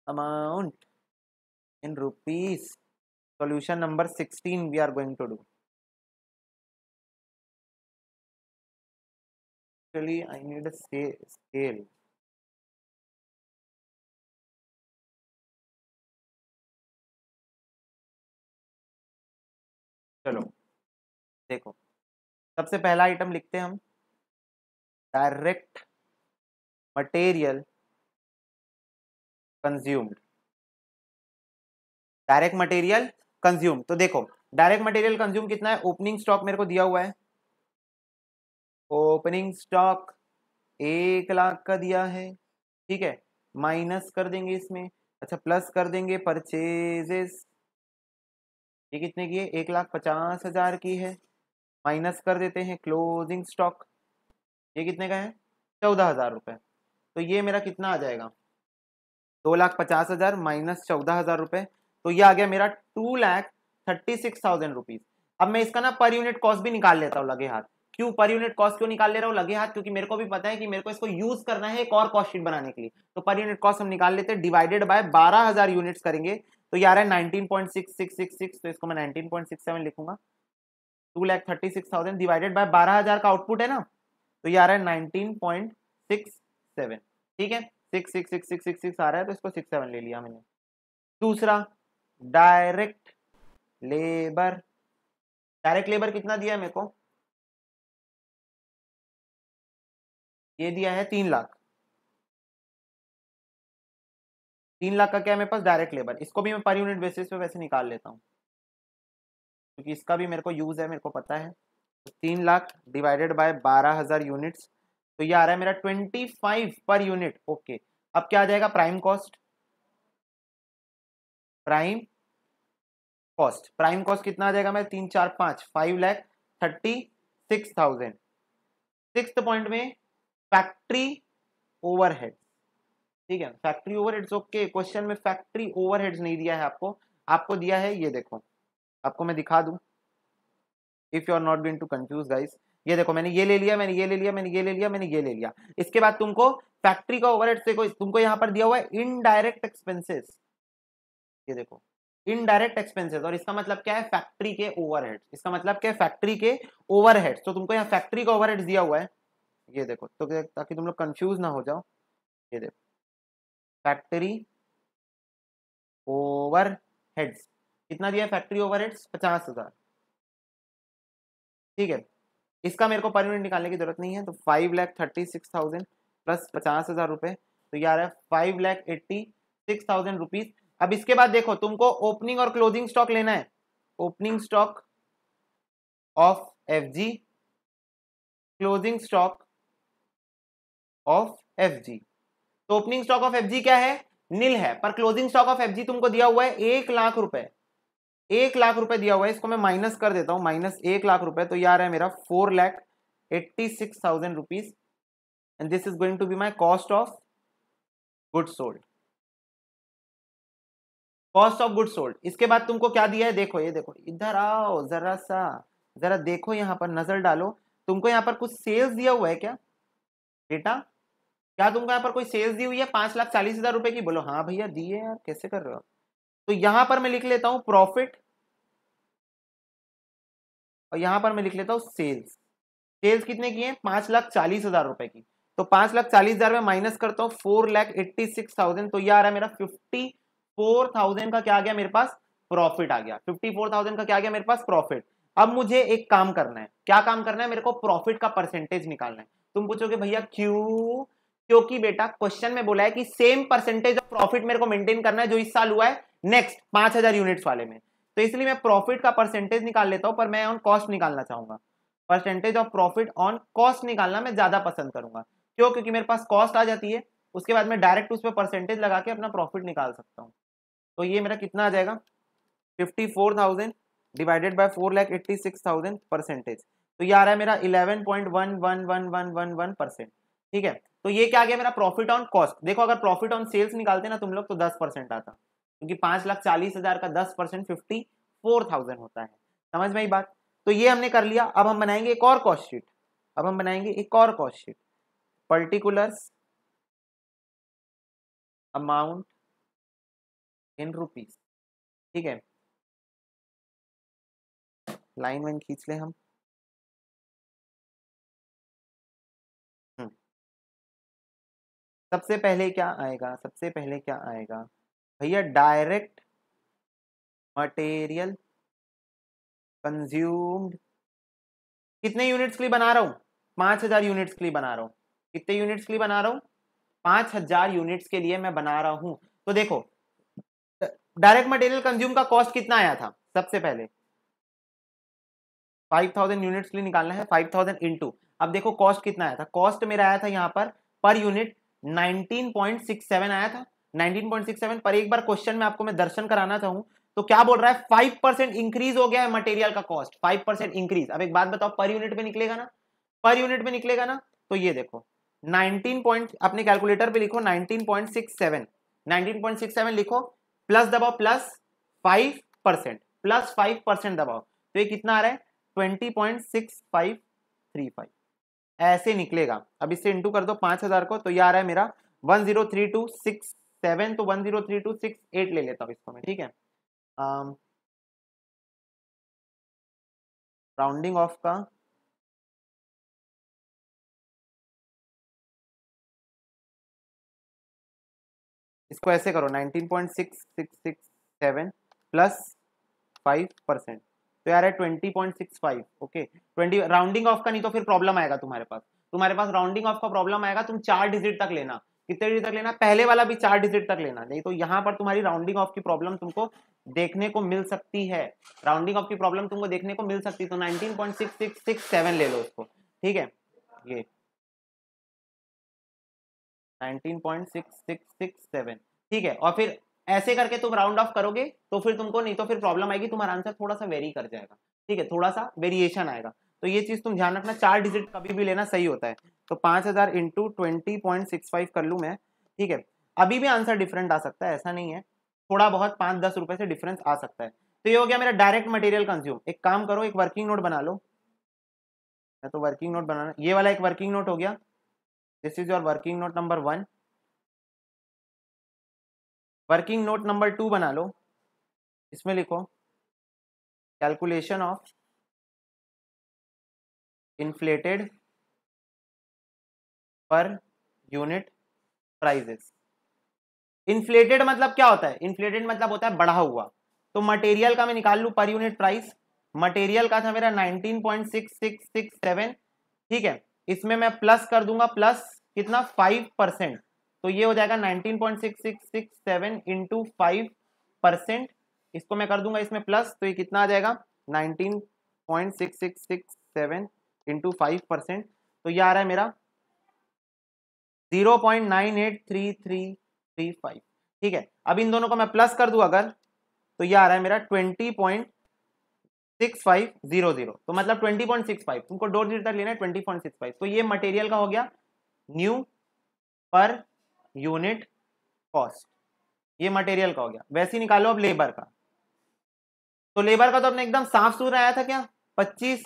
S1: amount in rupees, solution number 16 we are going to do. Actually I need a scale. चलो देखो, सबसे पहला आइटम लिखते हैं हम, direct material consumed. Direct material consume, तो देखो डायरेक्ट मटेरियल कंज्यूम कितना है, ओपनिंग स्टॉक मेरे को दिया हुआ है, ओपनिंग स्टॉक 1 लाख का दिया है, ठीक है, माइनस कर देंगे इसमें, अच्छा प्लस कर देंगे परचेजेस, ये कितने की है, 1,50,000 की है, माइनस कर देते हैं क्लोजिंग स्टॉक, ये कितने का है, 14,000 रुपए। तो ये मेरा कितना आ जाएगा, 2,50,000 माइनस 14,000 रुपए, तो ये आ गया मेरा 2,36,000 रुपीज। अब मैं इसका ना पर यूनिट कॉस्ट भी निकाल लेता हूँ लगे हाथ। क्यों पर यूनिट कॉस्ट क्यों निकाल ले रहा हूँ लगे हाथ, क्योंकि मेरे को भी पता है कि मेरे को इसको यूज करना है एक और कॉस्ट शीट बनाने के लिए। तो पर यूनिट कॉस्ट हम निकाल लेते हैं, डिवाइडेड बाय 12,000 यूनिट्स करेंगे, तो ये आ रहा है 19.6666, तो इसको मैं 19.67 लिखूंगा। 2,36,000 डिवाइडेड बाय 12,000 का आउटपुट है ना, तो ये आ रहा है 19.67, ठीक है, 66666 आ रहा है, तो इसको 67 ले लिया मैंने। दूसरा डायरेक्ट लेबर, डायरेक्ट लेबर कितना दिया है मेरे को, ये दिया है 3 लाख। 3 लाख का क्या है मेरे पास, डायरेक्ट लेबर, इसको भी मैं पर यूनिट बेसिस पे वैसे निकाल लेता हूँ, क्योंकि इसका भी मेरे को यूज है, मेरे को पता है। 3 लाख डिवाइडेड बाय 12,000 यूनिट्स, तो ये आ रहा है मेरा 25 पर यूनिट, ओके। अब क्या आ जाएगा, prime cost, prime cost, prime cost कितना आ जाएगा, मैं 3 4 5 5,36,000। सिक्स्थ पॉइंट में फैक्ट्री ओवरहेड, ठीक है, फैक्ट्री ओवरहेड्स, ओके, क्वेश्चन में फैक्ट्री ओवरहेड्स नहीं दिया है आपको, आपको दिया है ये देखो, आपको मैं दिखा दूं, if you are not going to confuse guys, ये देखो मैंने ये ले लिया, मैंने ये ले लिया, मैंने ये ले लिया, मैंने ये ले लिया, इसके बाद तुमको फैक्ट्री का ओवरहेड से कोई तुमको यहां पर दिया हुआ है इनडायरेक्ट एक्सपेंसेस, ये देखो इनडायरेक्ट एक्सपेंसेस, और इसका मतलब क्या है, फैक्ट्री के ओवरहेड्स, इसका मतलब क्या है, फैक्ट्री के ओवरहेड्स, तो तुमको यहाँ फैक्ट्री का ओवरहेड्स दिया हुआ है, ये देखो, तो ताकि तुम लोग कंफ्यूज ना हो जाओ, ये देखो फैक्ट्री ओवरहेड्स कितना दिया है, फैक्ट्री ओवरहेड्स 50,000, ठीक है, इसका मेरे को पर यूनिट निकालने की जरूरत नहीं है, तो 5,36,000 प्लस 50,000 रुपए, तो ये आ रहा है 5,86,000 रुपीज। अब इसके बाद देखो तुमको ओपनिंग और क्लोजिंग स्टॉक लेना है, opening stock of FG, closing stock of FG, तो ओपनिंग स्टॉक ऑफ एफजी क्या है, नील है, पर क्लोजिंग स्टॉक ऑफ एफजी तुमको दिया हुआ है 1,00,000 रुपए, 1,00,000 रुपए दिया हुआ है, इसको मैं माइनस कर देता हूं, माइनस 1,00,000 रुपए, तो ये आ रहा है मेरा 4,86,000 rupees, and this is going to be my cost of good sold, cost of good sold. इसके बाद तुमको क्या दिया है, देखो ये देखो, इधर आओ जरा सा, जरा देखो यहाँ पर नजर डालो, तुमको यहाँ पर कुछ सेल्स दिया हुआ है क्या बेटा, क्या तुमको यहाँ पर कोई सेल्स दी हुई है 5,40,000 रुपए की, बोलो हाँ भैया दी है यार, कैसे कर रहे हो। तो यहां पर मैं लिख लेता हूं प्रॉफिट, और यहां पर मैं लिख लेता हूं सेल्स, सेल्स कितने की है, 5,40,000 रुपए की, तो 5,40,000 में माइनस करता हूं 4,86,000, तो ये आ रहा है मेरा 54,000 का क्या आ गया मेरे पास, प्रॉफिट आ गया, 54,000 का क्या आ गया मेरे पास, प्रॉफिट। अब मुझे एक काम करना है, क्या काम करना है, मेरे को प्रॉफिट का परसेंटेज निकालना है। तुम पूछोगे भैया क्यों, क्योंकि बेटा क्वेश्चन में बोला है कि सेम परसेंटेज ऑफ प्रॉफिट मेरे को मेंटेन करना है जो इस साल हुआ है नेक्स्ट 5,000 यूनिट्स वाले में, तो इसलिए मैं प्रॉफिट का परसेंटेज निकाल लेता हूं, पर मैं ऑन कॉस्ट निकालना चाहूंगा, percentage of profit on cost निकालना मैं ज्यादा पसंद करूंगा, क्यों, क्योंकि मेरे पास कॉस्ट आ जाती है, उसके बाद मैं डायरेक्ट उस पर परसेंटेज लगा के अपना प्रॉफिट निकाल सकता हूँ। तो ये मेरा कितना आ जाएगा, 54,000 डिवाइडेड बाय 4,86,000 परसेंटेज, तो ये आ रहा है मेरा 11.111111%, ठीक है। तो ये क्या आ गया मेरा प्रॉफिट ऑन कॉस्ट। देखो अगर प्रॉफिट ऑन सेल्स निकालते ना तुम लोग तो 10% आता, क्योंकि 5,40,000 का 10% 54,000 होता है, समझ में आई बात। तो ये हमने कर लिया, अब हम बनाएंगे एक और कॉस्ट शीट, अब हम बनाएंगे एक और cost sheet, particulars amount in rupees, ठीक है, लाइन वाइन खींच ले हम, सबसे पहले क्या आएगा, सबसे पहले क्या आएगा भैया, डायरेक्ट मटेरियल कंज्यूम्ड। कितने यूनिट्स के लिए बना रहा हूं, 5000 यूनिट्स के लिए बना रहा हूं। कितने यूनिट्स के लिए बना रहा हूं, 5000 यूनिट्स के लिए मैं बना रहा हूं। तो देखो डायरेक्ट मटेरियल कंज्यूम का कॉस्ट कितना आया था, सबसे पहले 5000 यूनिट्स के लिए निकालना है, 5000 इंटू, अब देखो कॉस्ट कितना आया था, कॉस्ट मेरा आया था यहाँ पर यूनिट 19.67 आया था, 19.67 पर। एक बार क्वेश्चन में आपको मैं दर्शन कराना चाहूं तो क्या बोल रहा है, 5% इंक्रीज हो गया है मटेरियल का कॉस्ट, 5% इंक्रीज। अब एक बात बताओ, पर यूनिट पे निकलेगा ना, पर यूनिट पे निकलेगा ना। तो ये देखो 19 पॉइंट, अपने कैलकुलेटर पे लिखो 19.67, 19.67 लिखो, प्लस दबाओ प्लस 5%, प्लस 5% दबाओ, तो ये कितना आ रहा है 20.6535, ऐसे निकलेगा। अब इससे इंटू कर दो 5000 को, तो ये आ रहा है मेरा 103267, तो 103268 ले लेता हूं इसको मैं, ठीक है। राउंडिंग ऑफ का इसको ऐसे करो 19.6667 प्लस 5%, तो यार है 20.65। ओके 20, राउंडिंग ऑफ का नहीं तो फिर प्रॉब्लम आएगा तुम्हारे पास, राउंडिंग ऑफ का प्रॉब्लम आएगा। तुम 4 डिजिट तक लेना, कितने डिजिट तक लेना, पहले वाला भी 4 डिजिट तक लेना, नहीं तो यहाँ पर तुम्हारी राउंडिंग ऑफ की प्रॉब्लम तुमको देखने को मिल सकती है, राउंडिंग ऑफ की प्रॉब्लम तुमको देखने को मिल सकती है। तो 19.6667 ले लो उसको, ठीक है, ये 19.6667, ठीक है। और फिर ऐसे करके तुम राउंड ऑफ करोगे तो फिर तुमको, नहीं तो फिर प्रॉब्लम आएगी, तुम्हारा आंसर थोड़ा सा वेरी कर जाएगा, ठीक है, थोड़ा सा वेरिएशन आएगा। तो ये चीज तुम ध्यान रखना, 4 डिजिट कभी भी लेना सही होता है। तो 5000 इंटू 20.65 कर लू मैं, ठीक है। अभी भी आंसर डिफरेंट आ सकता है, ऐसा नहीं है, थोड़ा बहुत 5-10 रुपए से डिफरेंस आ सकता है। तो ये हो गया मेरा डायरेक्ट मटेरियल कंज्यूम। एक काम करो, एक वर्किंग नोट बना लो, मैं तो वर्किंग नोट बनाना, ये वाला एक वर्किंग नोट हो गया, this is your working note number 1। Working note number 2 बना लो, इसमें लिखो calculation of inflated per unit prices. Inflated मतलब क्या होता है, इन्फ्लेटेड मतलब होता है बढ़ा हुआ। तो मटेरियल का मैं निकाल लू पर यूनिट प्राइस, मटेरियल का था मेरा 19.6667, ठीक है। इसमें मैं प्लस कर दूंगा, प्लस कितना 5%, तो ये हो जाएगा 19.6667 इंटू 5%, इसको मैं कर दूंगा इसमें प्लस, तो ये कितना आ जाएगा 19.6667 इंटू 5%, तो ये आ रहा है मेरा 0.983335, ठीक है। अब इन दोनों को मैं प्लस कर दूं अगर, तो ये आ रहा है मेरा 20.6500, तो मतलब 20.65, तुमको 2 डिजिट तक लेना है 20.65। तो ये मटेरियल का हो गया न्यू पर यूनिट कॉस्ट, ये मटेरियल का हो गया। वैसे ही निकालो अब लेबर का, तो लेबर का तो अपने एकदम साफ सुथरा आया था क्या 25,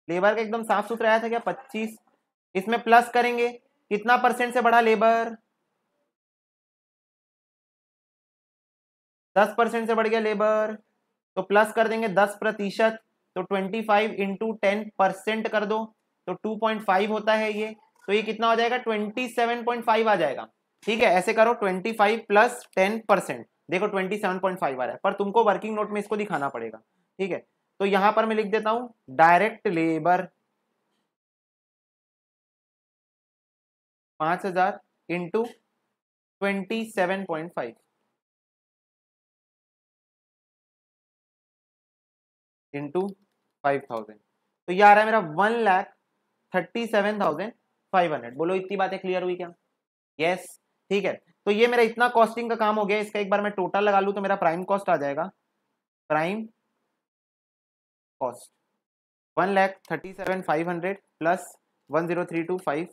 S1: लेबर का एकदम साफ सुथरा आया था क्या 25, इसमें प्लस करेंगे, कितना परसेंट से बढ़ा लेबर, 10% से बढ़ गया लेबर, तो प्लस कर देंगे 10%, तो 25 इंटू 10% कर दो, तो 2.5 होता है ये, तो ये कितना हो जाएगा 27.5 आ जाएगा, ठीक है। ऐसे करो 25 प्लस 10%, देखो 27.5 आ रहा है, पर तुमको वर्किंग नोट में इसको दिखाना पड़ेगा, ठीक है। तो यहां पर मैं लिख देता हूं डायरेक्ट लेबर 5000 इंटू 27.5 इंटू 5000, तो ये आ रहा है मेरा 1,37,500। बोलो इतनी बातें क्लियर हुई क्या, यस, ठीक है। तो ये मेरा इतना कॉस्टिंग का काम हो गया, इसका एक बार मैं टोटल लगा लूं तो मेरा प्राइम कॉस्ट आ जाएगा, प्राइम कॉस्ट 1,37,500 प्लस 1,03250,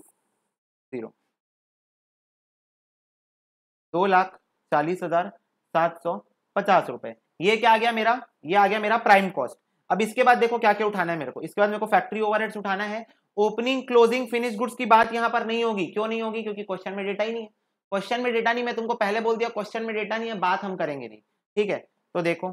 S1: 2,40,750 रुपए। ये क्या आ गया मेरा, ये आ गया मेरा प्राइम कॉस्ट। अब इसके बाद देखो क्या क्या उठाना है मेरे को, इसके बाद मेरे को फैक्ट्री ओवरहेड्स उठाना है। ओपनिंग क्लोजिंग फिनिश गुड्स की बात यहां पर नहीं होगी, क्यों नहीं होगी, क्योंकि क्वेश्चन में डेटा ही नहीं है, क्वेश्चन में डेटा नहीं, मैं तुमको पहले बोल दिया क्वेश्चन में डेटा नहीं है, बात हम करेंगे नहीं, ठीक है। तो देखो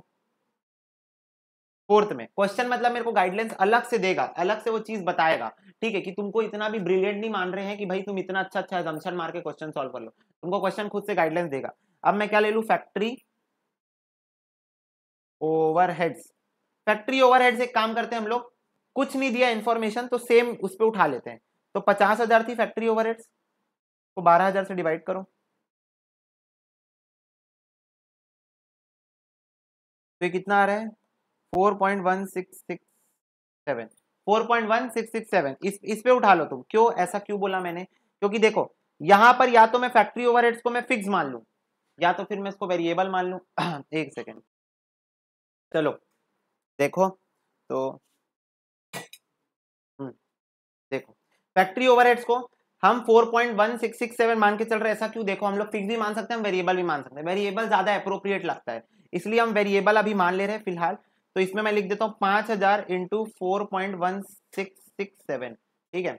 S1: फोर्थ में क्वेश्चन मतलब मेरे को गाइडलाइंस अलग से देगा, अलग से वो चीज बताएगा, ठीक है, कि तुमको इतना भी ब्रिलियंट नहीं मान रहे हैं कि भाई तुम इतना अच्छा अच्छा असम्पशन मार के क्वेश्चन सॉल्व कर लो, तुमको क्वेश्चन खुद से गाइडलाइंस देगा। अब मैं क्या ले लूं, फैक्ट्री ओवरहेड्स। फैक्ट्री ओवरहेड्स एक काम करते हैं हम लोग, कुछ नहीं दिया इन्फॉर्मेशन तो सेम उस पर उठा लेते हैं। तो 50,000 थी फैक्ट्री ओवरहेड्स, को 12,000 से डिवाइड करो, तो ये कितना आ रहा है 4.1667, 4.1667। इस पे उठा लो तुम। क्यों ऐसा क्यों बोला मैंने, क्योंकि देखो यहां पर या तो मैं फैक्ट्री ओवरहेड्स को मैं फिक्स मान लूं या तो फिर मैं इसको वेरिएबल मान लूं। एक सेकेंड, चलो देखो तो देखो फैक्ट्री ओवरहेड्स को हम 4.1667 मान के चल रहे हैं। ऐसा क्यों, देखो हम लोग फिक्स भी मान सकते हैं, हम वेरिएबल भी मान सकते हैं, वेरिएबल ज्यादा अप्रोप्रिएट लगता है इसलिए हम वेरिएबल अभी मान ले रहे हैं फिलहाल। तो इसमें मैं लिख देता हूँ 5,000 इंटू 4.1667, ठीक है।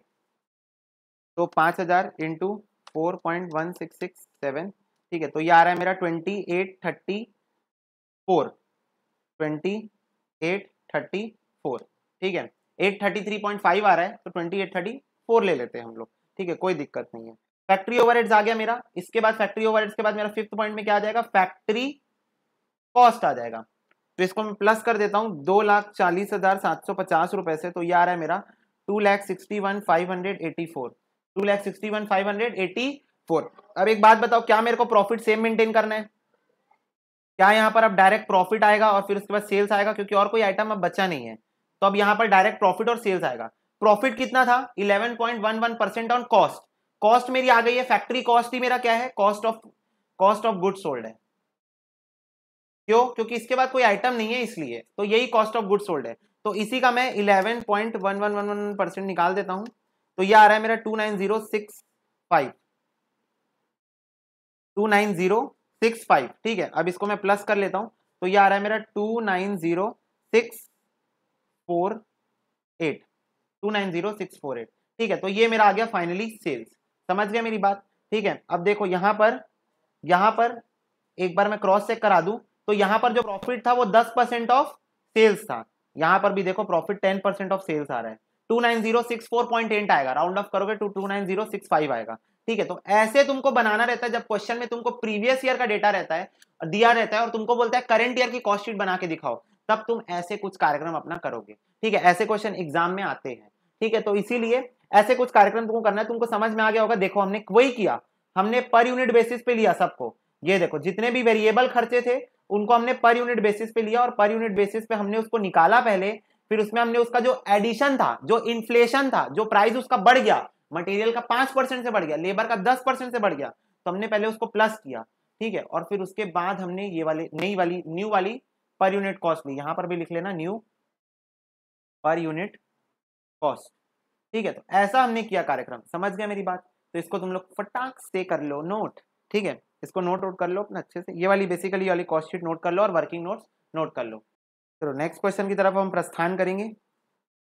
S1: तो 5,000 इंटू 4.1667, ठीक है, तो ये आ रहा है मेरा 2834, 2834, ठीक है। 833.5 आ रहा है तो 2834 ले लेते हैं हम लोग, ठीक है, कोई दिक्कत नहीं है। फैक्ट्री ओवरहेड्स आ गया मेरा। इसके बाद फैक्ट्री ओवरहेड्स के बाद मेरा फिफ्थ पॉइंट में क्या आ जाएगा, फैक्ट्री कॉस्ट आ जाएगा। तो इसको मैं प्लस कर देता हूं 2,40,750 रुपए से, तो ये आ रहा है मेरा 2,61,584, 2,61,584। अब एक बात बताओ, क्या मेरे को प्रॉफिट सेम मेंटेन करना है, क्या यहाँ पर अब डायरेक्ट प्रॉफिट आएगा और फिर उसके बाद सेल्स आएगा, क्योंकि और कोई आइटम अब बचा नहीं है। तो अब यहाँ पर डायरेक्ट प्रॉफिट और सेल्स आएगा। प्रॉफिट कितना था 11.11% ऑन कॉस्ट, कॉस्ट मेरी आ गई है, फैक्ट्री कॉस्ट ही मेरा क्या है, कॉस्ट ऑफ गुड्स सोल्ड है। क्यों, क्योंकि इसके बाद कोई आइटम नहीं है इसलिए, तो यही कॉस्ट ऑफ गुड्स सोल्ड है। तो इसी का मैं 11.1111% निकाल देता हूं, तो ये आ रहा है मेरा 29065, 29065, ठीक है। अब इसको मैं प्लस कर लेता हूं, तो ये आ रहा है मेरा 290,648, 290,648, ठीक है। तो ये मेरा आ गया फाइनली सेल्स। समझ गया मेरी बात, ठीक है। अब देखो यहां पर एक बार मैं क्रॉस चेक करा दूं, तो यहां पर जो प्रॉफिट था वो 10% ऑफ सेल्स था, यहां पर भी देखो प्रॉफिट 10% ऑफ सेल्स आ रहा है, 29064.8 आएगा, राउंड ऑफ करोगे तो 29065 आएगा, ठीक है। तो ऐसे तुमको बनाना रहता है जब क्वेश्चन में तुमको प्रीवियस ईयर का डेटा रहता है, दिया रहता है और तुमको बोलता है करंट ईयर की कॉस्ट शीट बना के दिखाओ, तब तुम ऐसे कुछ कार्यक्रम अपना करोगे, ठीक है। ऐसे क्वेश्चन एग्जाम में आते हैं, ठीक है। तो इसीलिए ऐसे कुछ कार्यक्रम तुमको करना है। तुमको समझ में आ गया होगा, देखो हमने वही किया, हमने पर यूनिट बेसिस पे लिया सबको। ये देखो जितने भी वेरिएबल खर्चे थे उनको हमने पर यूनिट बेसिस पे लिया और पर यूनिट बेसिस पे हमने उसको निकाला पहले, फिर उसमें हमने उसका जो एडिशन था, जो इन्फ्लेशन था, जो प्राइस उसका बढ़ गया, मटेरियल का 5% से बढ़ गया, लेबर का 10% से बढ़ गया, तो हमने पहले उसको प्लस किया, ठीक है। और फिर उसके बाद हमने ये वाली न्यू वाली पर यूनिट कॉस्ट ली, यहां पर भी लिख लेना न्यू पर यूनिट कॉस्ट, ठीक है। तो ऐसा हमने किया कार्यक्रम, समझ गया मेरी बात। तो इसको तुम लोग फटाक से कर लो नोट, ठीक है, इसको नोट आउट कर लो अपना अच्छे से, ये वाली बेसिकली वाली कॉस्ट शीट नोट कर लो और वर्किंग नोट्स नोट कर लो। चलो नेक्स्ट क्वेश्चन की तरफ हम प्रस्थान करेंगे।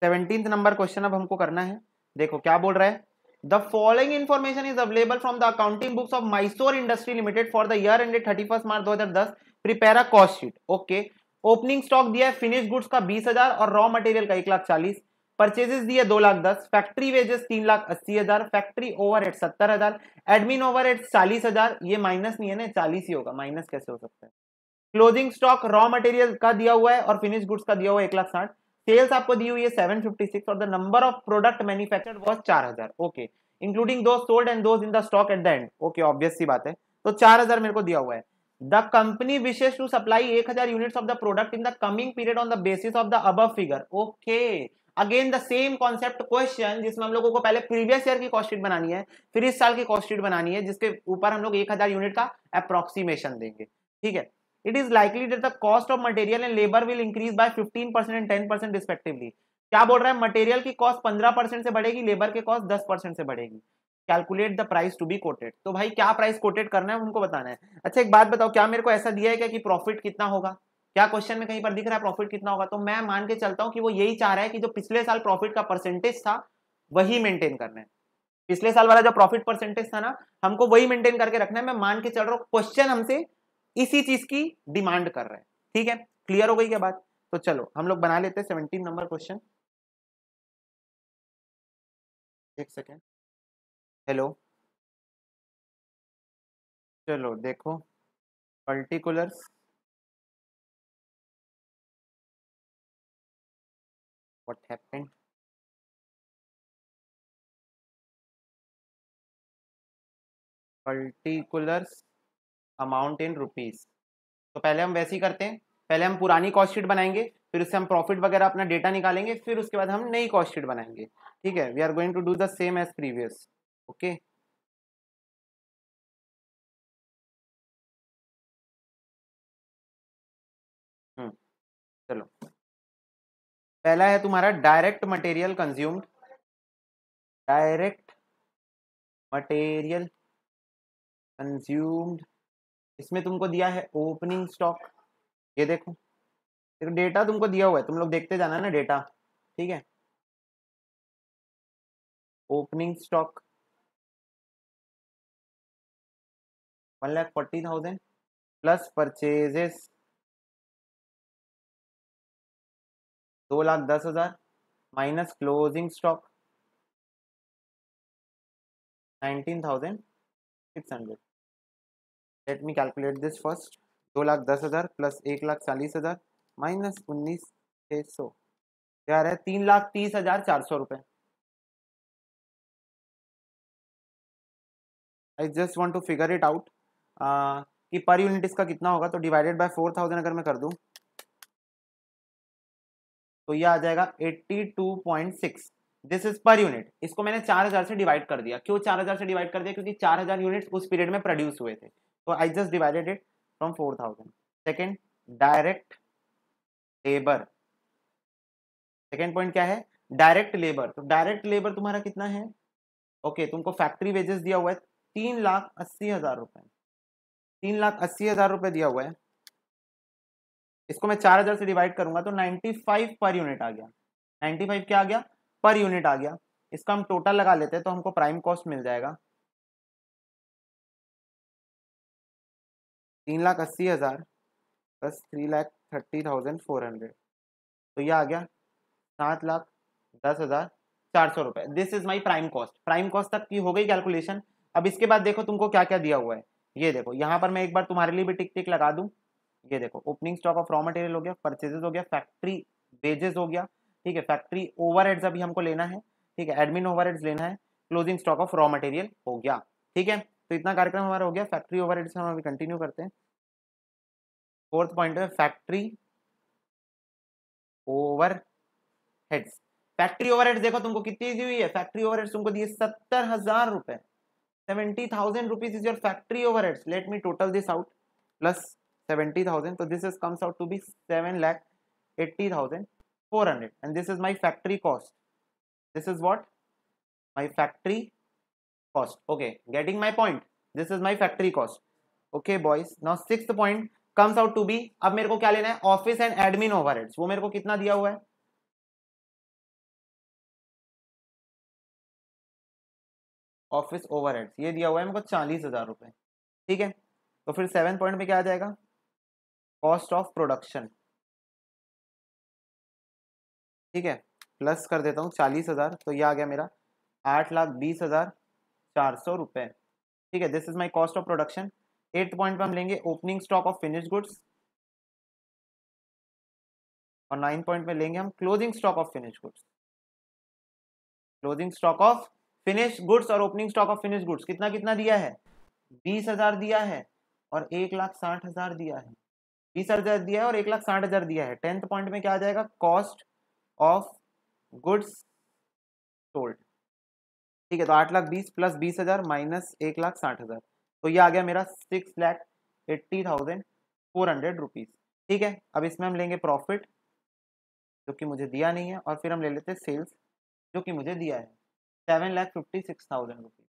S1: 17th नंबर क्वेश्चन अब हमको करना है। देखो क्या बोल रहा है, the following information is available from the accounting books of Mysore industry limited for the year ended 31 March 2010, prepare a cost sheet. Okay, opening stock दिया है फिनिश गुड्स का 20,000 और रॉ मटेरियल का 1,40,000, परचेजेस दिए 2,10,000, factory wages 3,80,000, factory overhead 70,000, admin overhead 40,000, ये minus नहीं है ना, 40 ही होगा, माइनस कैसे हो सकता है। क्लोजिंग स्टॉक रॉ मटेरियल का दिया हुआ है और फिनिश गुड्स का दिया हुआ है 1,60,000, सेल्स आपको दी हुई है 756 और the number of product manufactured was 4,000, okay, including those sold and those in the stock at the end, okay, obvious सी बात है। तो 4,000 मेरे को दिया हुआ है। The company wishes to supply 1,000 units of the product in the coming period on the basis of the above figure, okay. Again the same concept question, जिसमें हम लोगों को पहले प्रीवियस ईयर की कॉस्ट शीट बनानी है, फिर इस साल की कॉस्ट शीट बनानी है, जिसके ऊपर हम लोग 1,000 यूनिट का अप्रोक्सीमेशन देंगे, ठीक है। It is likely that the cost of material and labor will increase by 15% and 10% respectively. क्या बोल रहा है, मटेरियल की कॉस्ट 15% से बढ़ेगी, लेबर की कॉस्ट 10% से बढ़ेगी। Calculate the price to be quoted. तो भाई क्या प्राइस कोटेड करना है उनको बताना है। अच्छा एक बात बताओ, क्या मेरे को ऐसा दिया है क्या कि प्रॉफिट कितना होगा, क्या क्वेश्चन में कहीं पर दिख रहा है प्रॉफिट कितना होगा? तो मैं मान के चलता हूं कि वो यही चाह रहा है कि जो पिछले साल प्रॉफिट का परसेंटेज था वही मेंटेन करना है। पिछले साल वाला जो प्रॉफिट परसेंटेज था ना, हमको वही मेंटेन करके रखना है। मैं मान के चल रहा हूं क्वेश्चन हमसे इसी चीज की डिमांड कर रहे हैं, ठीक है। क्लियर हो गई क्या बात? तो चलो हम लोग बना लेते हैं 17 नंबर क्वेश्चन। एक सेकेंड। हेलो, चलो देखो, particulars what happened, particulars amount in rupees. तो पहले हम वैसे ही करते हैं, पहले हम पुरानी कॉस्ट शीट बनाएंगे, फिर उससे हम प्रॉफिट वगैरह अपना डेटा निकालेंगे, फिर उसके बाद हम नई कॉस्ट शीट बनाएंगे। ठीक है, we are going to do the same as previous. Okay, चलो पहला है तुम्हारा direct material consumed. Direct material consumed, इसमें तुमको दिया है ओपनिंग स्टॉक। ये देखो, डेटा तुमको दिया हुआ है, तुम लोग देखते जाना ना डेटा। ठीक है, opening stock 1,40,000 plus purchases 2,10,000 minus closing stock 19,600। Let me calculate this first. 2,10,000 plus 1,40,000 minus 19,600 क्या है, 3,30,400 रुपए। I just want to figure it out कि पर यूनिट इसका कितना होगा। तो डिवाइडेड बाय 4,000 अगर मैं कर दूं तो ये आ जाएगा 82.6। This is per unit. इसको मैंने 4,000 से डिवाइड कर दिया। क्यों 4,000 से डिवाइड कर दिया? क्योंकि 4,000 यूनिट्स उस पीरियड में प्रोड्यूस हुए थे, तो I just divided it from 4,000। Second, direct labour. Second point क्या है? Direct labour. तो डायरेक्ट लेबर तुम्हारा कितना है? ओके, तुमको फैक्ट्री वेजेस दिया हुआ है 3,80,000 रुपए। 3,80,000 रुपए दिया हुआ है। इसको मैं 4,000 से डिवाइड करूंगा तो 95 पर यूनिट आ गया। 95 क्या आ गया? पर यूनिट आ गया। इसका हम टोटल लगा लेते हैं तो हमको प्राइम कॉस्ट मिल जाएगा 3,80,000 प्लस 3,30,400। तो ये आ गया 7,10,400 रुपए। This is my prime cost. Prime cost तक की हो गई कैलकुलेशन। अब इसके बाद देखो तुमको क्या क्या दिया हुआ है। ये देखो, यहाँ पर मैं एक बार तुम्हारे लिए भी टिक टिक लगा दूं। ये देखो, opening stock of raw material हो गया, परचेजेस हो गया, फैक्ट्री वेजेस हो गया। ठीक है, फैक्ट्री ओवरहेड्स अभी हमको लेना है। ठीक है, एडमिन ओवरहेड्स लेना है, closing stock of raw material हो गया। ठीक है, तो इतना कार्यक्रम हमारा हो गया। फैक्ट्री ओवरहेड्स हम अभी कंटिन्यू करते हैं। फोर्थ पॉइंट है फैक्ट्री ओवरहेड्स। फैक्ट्री ओवरहेड्स देखो तुमको कितनी दी हुई है। फैक्ट्री ओवरहेड्स तुमको दिए 70,000 रुपए। 70,000 rupees is your factory overheads. Let me total this out. Plus 70,000, so this is comes out to be 7,80,400, and this is my factory cost. This is what? My factory cost. Okay, getting my point? This is my factory cost. Okay boys, now sixth point comes out to be, अब मेरे को क्या लेना है? Office and admin overheads. वो मेरे को कितना दिया हुआ है? ऑफिस ओवरहेड्स ये दिया हुआ है मेरे को 40,000 रुपए। ठीक है, तो फिर 7 पॉइंट में क्या आ जाएगा? Cost of production. ठीक है, प्लस कर देता हूँ 40,000, तो ये आ गया मेरा 8,20,400 रुपए। ठीक है, this is my cost of production. 8th point पे हम लेंगे opening stock of finish goods, और 9th पॉइंट में लेंगे हम closing stock of finish goods. Closing stock of finish goods और opening stock of finish goods कितना कितना दिया है? 20,000 दिया है और 1,60,000 दिया है। 20,000 दिया है और 1,60,000 दिया है। 10th पॉइंट में क्या आ जाएगा? Cost of goods sold. ठीक है, तो 8,20,000 प्लस 20,000 माइनस 1,60,000, तो ये आ गया मेरा 6,80,400 रुपीज। ठीक है, अब इसमें हम लेंगे प्रॉफिट जो कि मुझे दिया नहीं है, और फिर हम ले लेते हैं सेल्स जो कि मुझे दिया है 7,56,000 रुपीज।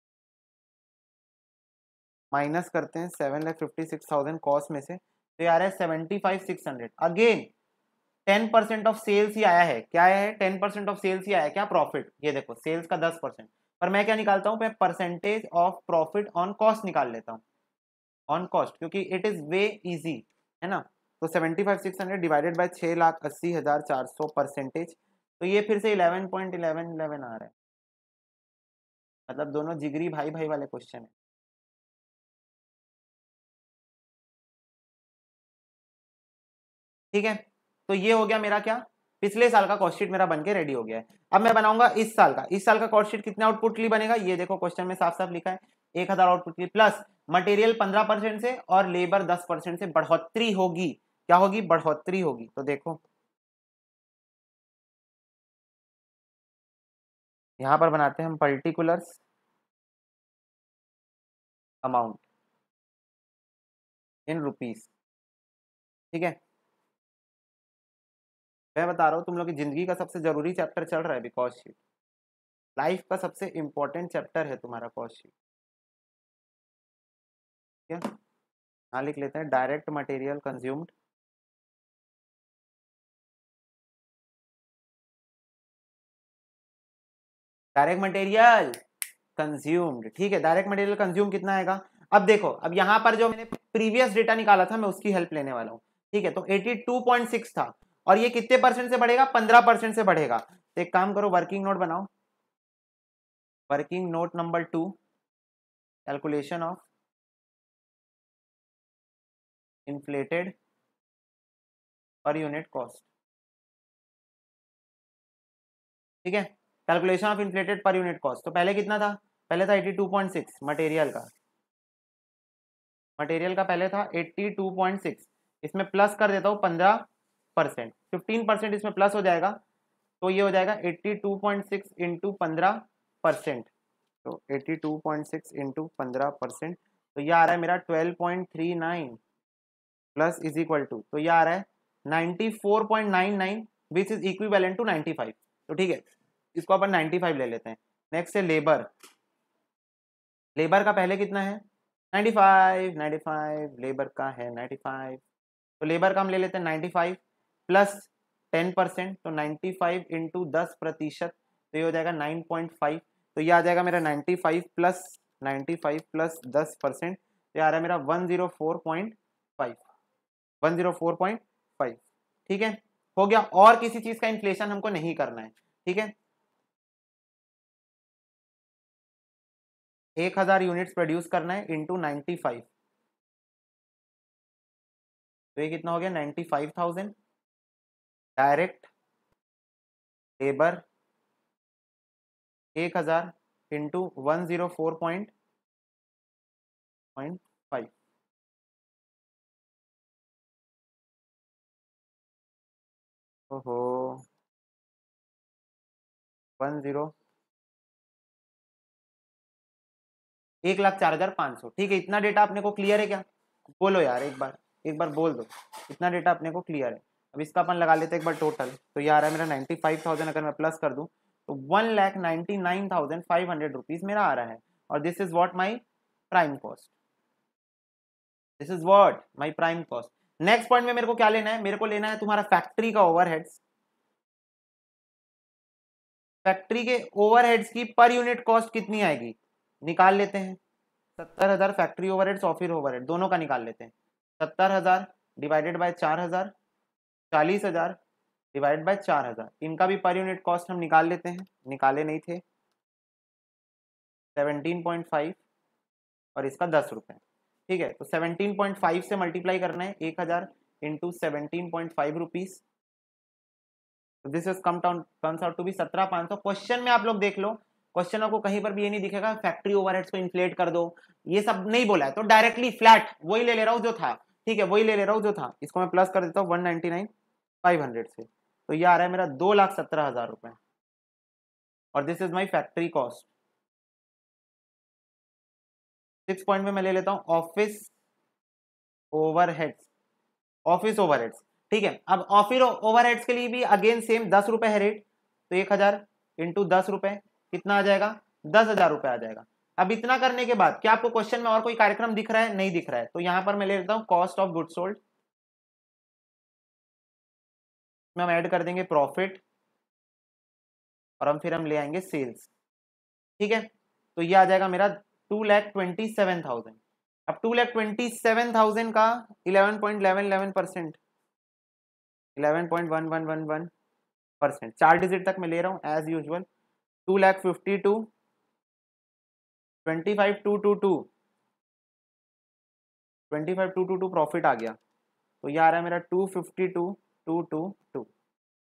S1: माइनस करते हैं 7,56,000 कॉस्ट में से, तो ये आ रहा है 75,600। अगेन 10% ऑफ सेल्स ही आया है। क्या आया है? 10% ऑफ सेल्स ही आया है। क्या? प्रॉफिट। ये देखो, सेल्स का 10%। पर मैं क्या निकालता हूं? मैं percentage of profit on cost निकाल लेता हूं, ऑन कॉस्ट, क्योंकि इट इज वे इजी, है ना। तो 75,600 डिवाइडेड बाय 6,80,400 परसेंटेज, तो ये फिर से 11.1111 आ रहा है। मतलब दोनों जिगरी भाई भाई वाले क्वेश्चन है। ठीक है, तो ये हो गया मेरा क्या, पिछले साल का कॉस्ट शीट मेरा बनके रेडी हो गया है। अब मैं बनाऊंगा इस साल का। इस साल का कॉस्ट शीट कितने आउटपुट के लिए बनेगा, ये देखो क्वेश्चन में साफ साफ लिखा है 1,000 आउटपुट के लिए, प्लस मटेरियल 15% से और लेबर 10% से बढ़ोतरी होगी। क्या होगी, बढ़ोतरी होगी। तो देखो यहां पर बनाते हैं हम पर्टिकुलर्स अमाउंट इन रुपीस। ठीक है, मैं बता रहा हूँ तुम लोग की जिंदगी का सबसे जरूरी चैप्टर चल रहा है अभी कॉस्ट शीट। लाइफ का सबसे इंपॉर्टेंट चैप्टर है तुम्हारा कॉस्ट शीट। ठीक है, हाँ लिख लेते हैं direct material consumed, direct material consumed. ठीक है, डायरेक्ट मटेरियल कंज्यूम कितना आएगा। अब देखो, अब यहां पर जो मैंने प्रीवियस डेटा निकाला था मैं उसकी हेल्प लेने वाला हूं। ठीक है, तो 82.6 था और ये कितने परसेंट से बढ़ेगा, 15% से बढ़ेगा। तो एक काम करो, वर्किंग नोट बनाओ। Working note number 2, calculation of inflated per unit cost. ठीक है, calculation of inflated per unit cost. तो पहले कितना था, पहले था 82.6 मटेरियल का। मटेरियल का पहले था 82.6, इसमें प्लस कर देता हूँ 15%, 15% इसमें प्लस हो जाएगा, तो ये हो जाएगा 82.6 इंटू 15%। तो 82.6 इंटू 15%, तो ये आ रहा है मेरा 12.39 प्लस इज इक्वल टू, तो ये आ रहा है 94.99 विच इज इक्विवेलेंट टू 95। तो ठीक है, इसको अपन 95 ले लेते हैं। नेक्स्ट है लेबर। लेबर का पहले कितना है 95, 95 लेबर का है 95। तो लेबर का हम ले लेते हैं 95 प्लस 10%, तो 95 इंटू 10%, तो ये हो जाएगा 9.5। तो ये आ जाएगा मेरा 95 प्लस 10%, तो ये आ रहा है मेरा 104.5, 104.5। ठीक है, हो गया। और किसी चीज का इन्फ्लेशन हमको नहीं करना है। ठीक है, 1,000 यूनिट्स प्रोड्यूस करना है इंटू 95, तो ये कितना हो गया 95,000। Direct labour 1,000 into 104.5। ओहो, 10, 1,04,500। ठीक है, इतना डेटा अपने को क्लियर है क्या, बोलो यार एक बार बोल दो, इतना डेटा अपने को क्लियर है। अब इसका अपन लगा लेते हैं एक बार टोटल, तो ये आ रहा है मेरा 95,000, अगर मैं प्लस कर दूं तो 1,99,500 रुपीज मेरा आ रहा है। और this is what my prime cost, this is what my prime cost. Next point में मेरे को क्या लेना है, मेरे को लेना है तुम्हारा फैक्ट्री का ओवरहेड्स। फैक्ट्री के ओवरहेड्स की पर यूनिट कॉस्ट कितनी आएगी, निकाल लेते हैं। 70,000 फैक्ट्री ओवरहेड्स और फिर ओवरहेड दोनों का निकाल लेते हैं। 70,000 डिवाइडेड बाय 4,000, 40,000 डिवाइड बाय 4,000, इनका भी पर यूनिट कॉस्ट हम निकाल लेते हैं, निकाले नहीं थे। 17.5 और इसका 10 रुपए। ठीक है, तो 17.5 से मल्टीप्लाई करना है 1,000 into 17.5 rupees. This is comes out to be 17,500। Question में आप लोग देख लो, क्वेश्चन आपको कहीं पर भी ये नहीं दिखेगा फैक्ट्री ओवरहेड्स को इन्फ्लेट कर दो, ये सब नहीं बोला है, तो डायरेक्टली फ्लैट वही ले रहा हूँ जो था। ठीक है, वही ले रहा हूँ जो था, इसको मैं प्लस कर देता हूँ 199,500 से, तो ये आ रहा है मेरा 2,17,000 रुपए। और this is my factory cost. 6 point में मैं ले लेता हूँ ऑफिस ओवरहेड्स, ऑफिस ओवरहेड्स। ठीक है, अब ऑफिस ओवरहेड्स के लिए भी अगेन सेम 10 रुपए है रेट, तो 1,000 इंटू 10 रुपए कितना आ जाएगा, 10,000 रुपए आ जाएगा। अब इतना करने के बाद क्या आपको क्वेश्चन में और कोई कार्यक्रम दिख रहा है, नहीं दिख रहा है, तो यहां पर मैं ले लेता हूं कॉस्ट ऑफ गुड्स सोल्ड, में हम ऐड कर देंगे प्रॉफिट और हम ले आएंगे सेल्स। ठीक है, तो ये आ जाएगा मेरा 2,27,000। अब 2,27,000 का 11.11%, 11.1111%, 4 डिजिट तक मैं ले रहा हूँ एज यूजल। 2,52,2 25,222 25,222 प्रॉफिट आ गया, तो ये आ रहा है मेरा 252,222।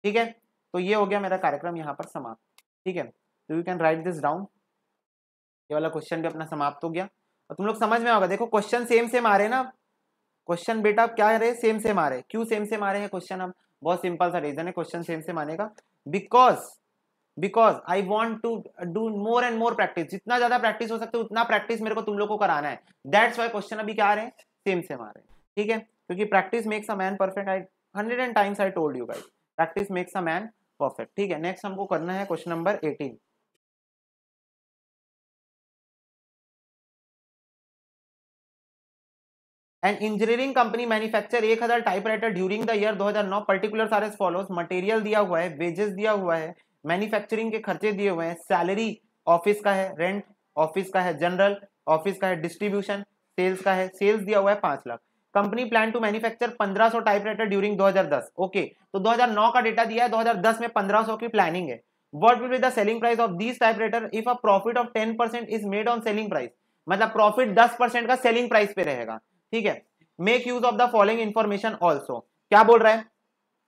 S1: ठीक है, तो ये हो गया मेरा कार्यक्रम यहाँ पर समाप्त। ठीक है, तो you can write this down. ये वाला क्वेश्चन भी अपना समाप्त हो गया, और तुम लोग समझ में होगा। देखो क्वेश्चन सेम सेम आ रहे हैं ना, क्वेश्चन बेटा क्या है रहे, सेम सेम आ रहे हैं। क्यों सेम सेम आ रहे हैं क्वेश्चन? अब बहुत सिंपल सा रीजन है क्वेश्चन सेम सेम आने का, because I want to do more and more practice. जितना ज्यादा प्रैक्टिस हो सकते उतना प्रैक्टिस मेरे को तुम लोग को कराना है। दैट्स वाई क्वेश्चन अभी क्या आ रहे हैं, सेम सेम आ रहे हैं। ठीक है, क्योंकि practice makes a man perfect. I 100 times I told you guys, practice makes a man perfect. ठीक है, नेक्स्ट हमको करना है question number 18। An engineering company manufacture 1000 typewriter during the year 2009। Particular are as follows. Material दिया हुआ है, wages दिया हुआ है, मैन्युफैक्चरिंग के खर्चे दिए हुए हैं, सैलरी ऑफिस का है, रेंट ऑफिस का है, जनरल ऑफिस का है, डिस्ट्रीब्यूशन सेल्स का है, सेल्स दिया हुआ है 5 lakh. Company plan to manufacture 1500 typewriter during 2010। Okay, तो 2009 का डेटा दिया है, 2010 में 1500 की प्लानिंग है। What will be the selling price of these typewriter if a profit of 10% is made on selling price. मतलब प्रॉफिट 10% का सेलिंग प्राइस पे रहेगा। ठीक है, make use of the following information also. क्या बोल रहा है?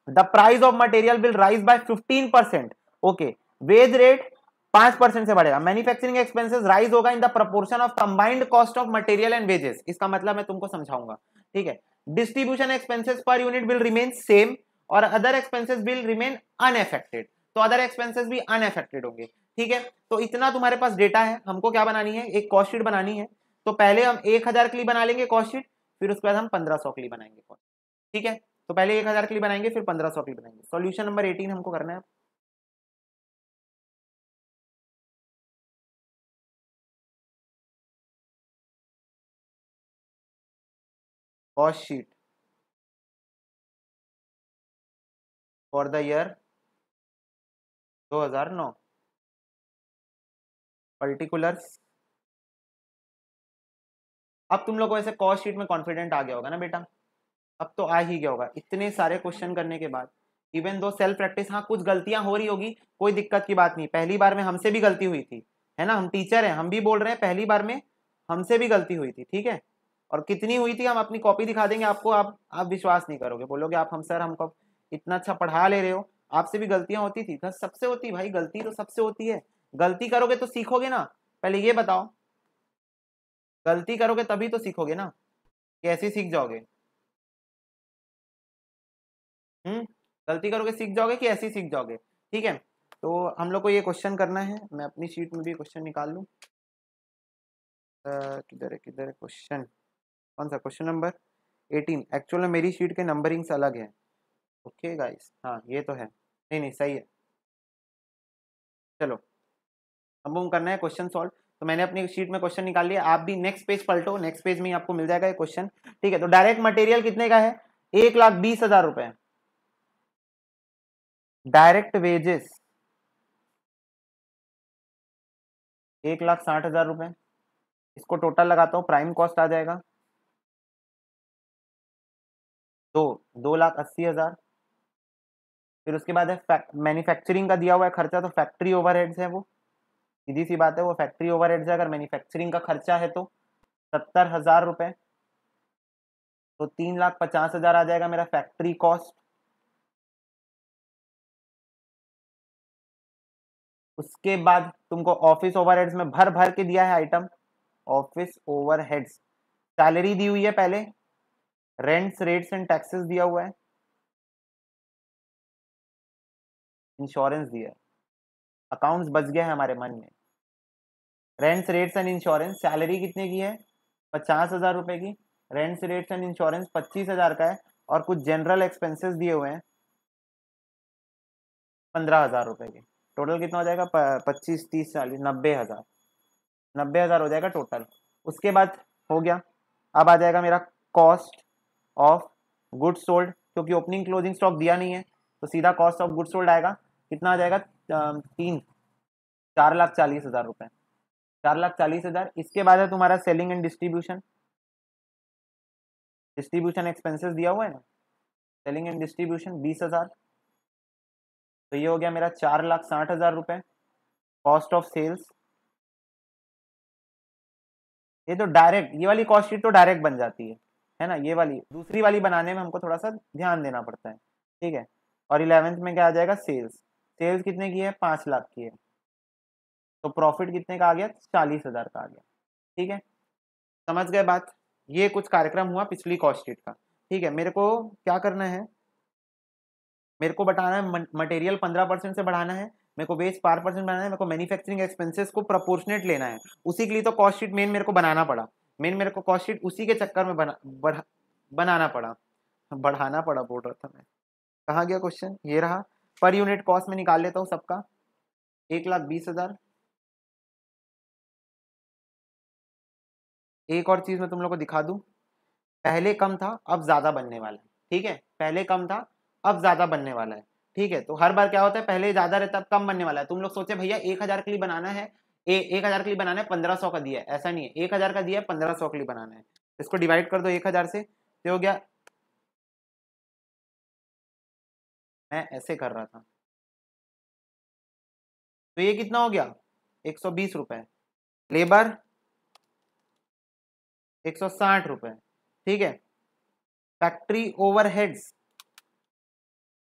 S1: The price of material will rise by 15%। Okay, wage rate 5% से बढ़ेगा। मैन्युफैक्चरिंग एक्सपेंसेस राइज होगा in the proportion of combined cost of material and wages. इसका मतलब मैं तुमको समझाऊंगा। ठीक है, distribution expenses per unit will remain same और other expenses will remain unaffected. तो अदर एक्सपेंसेस भी अनअफेक्टेड होंगे। ठीक है, तो इतना तुम्हारे पास डेटा है। हमको क्या बनानी है, एक कॉस्ट शीट बनानी है। तो पहले हम 1000 के लिए बना लेंगे कॉस्ट शीट, फिर उसके बाद हम 1500 के लिए बनाएंगे। ठीक है, तो पहले 1000 के लिए बनाएंगे, फिर 1500 के लिए बनाएंगे। सॉल्यूशन नंबर 18 हमको करना है। Cost sheet for the year 2009। Particulars. अब तुम लोग को ऐसे कॉस्ट शीट में कॉन्फिडेंट आ गया होगा ना बेटा, अब तो आ ही गया होगा इतने सारे क्वेश्चन करने के बाद। इवन दो सेल्फ प्रैक्टिस, हाँ कुछ गलतियां हो रही होगी, कोई दिक्कत की बात नहीं। पहली बार में हमसे भी गलती हुई थी, है ना, हम टीचर हैं, हम भी बोल रहे हैं पहली बार में हमसे भी गलती हुई थी। ठीक है, और कितनी हुई थी हम अपनी कॉपी दिखा देंगे आपको। आप विश्वास नहीं करोगे, बोलोगे आप हम सर हमको इतना अच्छा पढ़ा ले रहे हो, आपसे भी गलतियां होती थी। सबसे होती भाई, गलती तो सबसे होती है। गलती करोगे तो सीखोगे ना। पहले ये बताओ, गलती करोगे तभी तो सीखोगे ना, कैसे सीख जाओगे? हम्म, गलती करोगे सीख जाओगे कि ऐसे ही सीख जाओगे? ठीक है, तो हम लोग को ये क्वेश्चन करना है। मैं अपनी शीट में भी क्वेश्चन निकाल लूँ। किधर है क्वेश्चन? कौन सा क्वेश्चन नंबर 18? एक्चुअल में मेरी शीट के नंबरिंग्स अलग है। ओके गाइस, हाँ ये तो है, नहीं नहीं सही है। चलो, हम करना है क्वेश्चन सॉल्व। तो मैंने अपनी शीट में क्वेश्चन निकाल लिया, आप भी नेक्स्ट पेज पलटो, नेक्स्ट पेज में ही आपको मिल जाएगा ये क्वेश्चन। ठीक है, तो डायरेक्ट मटेरियल कितने का है? 1,20,000 रुपए। डायरेक्ट वेजेस 1,60,000 रुपए। इसको टोटल लगाता हूँ, प्राइम कॉस्ट आ जाएगा 2,80,000। फिर उसके बाद है मैन्युफैक्चरिंग का दिया हुआ है खर्चा, तो फैक्ट्री ओवरहेड्स है वो, सीधी सी बात है, वो फैक्ट्री ओवरहेड्स है। अगर मैन्युफैक्चरिंग का खर्चा है तो 70,000 रुपए, तो 3,50,000 आ जाएगा मेरा फैक्ट्री कॉस्ट। उसके बाद तुमको ऑफिस ओवरहेड्स में भर भर के दिया है आइटम, ऑफिस ओवरहेड्स। सैलरी दी हुई है पहले, रेंट्स रेट्स एंड टैक्सेस दिया हुआ है, इंश्योरेंस दिया है। अकाउंट्स बच गया है हमारे मन में। Rents rates and insurance, salary कितने की है? 50,000 रुपए की। रेंट्स रेट्स एंड इंश्योरेंस 25,000 का है, और कुछ जनरल एक्सपेंसेस दिए हुए हैं 15,000 रुपए के। टोटल कितना हो जाएगा? 25 30 40 90,000। 90,000 हो जाएगा टोटल। उसके बाद हो गया, अब आ जाएगा मेरा कॉस्ट ऑफ गुड्स सोल्ड, क्योंकि ओपनिंग क्लोजिंग स्टॉक दिया नहीं है, तो सीधा कॉस्ट ऑफ गुड्स सोल्ड आएगा। कितना आ जाएगा? 4,40,000 रुपए। 4,40,000। इसके बाद है तुम्हारा selling and distribution. Distribution expenses दिया हुआ है ना, सेलिंग एंड डिस्ट्रीब्यूशन 20,000, तो ये हो गया मेरा 4,60,000 रुपए। कॉस्ट ऑफ सेल्स, ये तो डायरेक्ट, ये वाली कॉस्ट शीट तो डायरेक्ट बन जाती है ना। ये वाली दूसरी वाली बनाने में हमको थोड़ा सा ध्यान देना पड़ता है, ठीक है। और 11th में क्या आ जाएगा, सेल्स। सेल्स कितने की है, 5 लाख की है, तो प्रॉफिट कितने का आ गया, 40,000 का आ गया, ठीक है। समझ गए बात। ये कुछ कार्यक्रम हुआ पिछली कॉस्ट शीट का, ठीक है। मेरे को क्या करना है, मेरे को बताना है मटेरियल 15% से बढ़ाना है, मेरे को वेज 5% बनाना है, मेरे को मैन्युफैक्चरिंग एक्सपेंसेस को प्रोपोर्शनेट लेना है। उसी के लिए तो कॉस्ट शीट मेन मेरे को बनाना पड़ा, मेन मेरे को कॉस्ट शीट उसी के चक्कर में बनाना पड़ा, बढ़ाना पड़ा बोल रहा था मैं। कहाँ गया क्वेश्चन, ये रहा। पर यूनिट कॉस्ट में निकाल लेता हूँ सबका, 1,20,000। एक और चीज मैं तुम लोग को दिखा दूं, पहले कम था अब ज्यादा बनने वाला है, ठीक है। पहले कम था अब ज्यादा बनने वाला है, ठीक है। तो हर बार क्या होता है, पहले ज्यादा रहता है अब कम बनने वाला है। तुम लोग सोचे भैया 1,000 के लिए बनाना है, 1,000 के लिए बनाना है, 1,500 का दिया है, ऐसा नहीं है। 1,000 का दिया है, 1,500 के लिए बनाना है। इसको डिवाइड कर दो 1,000 से, तो हो गया, मैं ऐसे कर रहा था, तो ये कितना हो गया, 120 रुपए। लेबर 160 रुपए, ठीक है। फैक्ट्री ओवरहेड्स,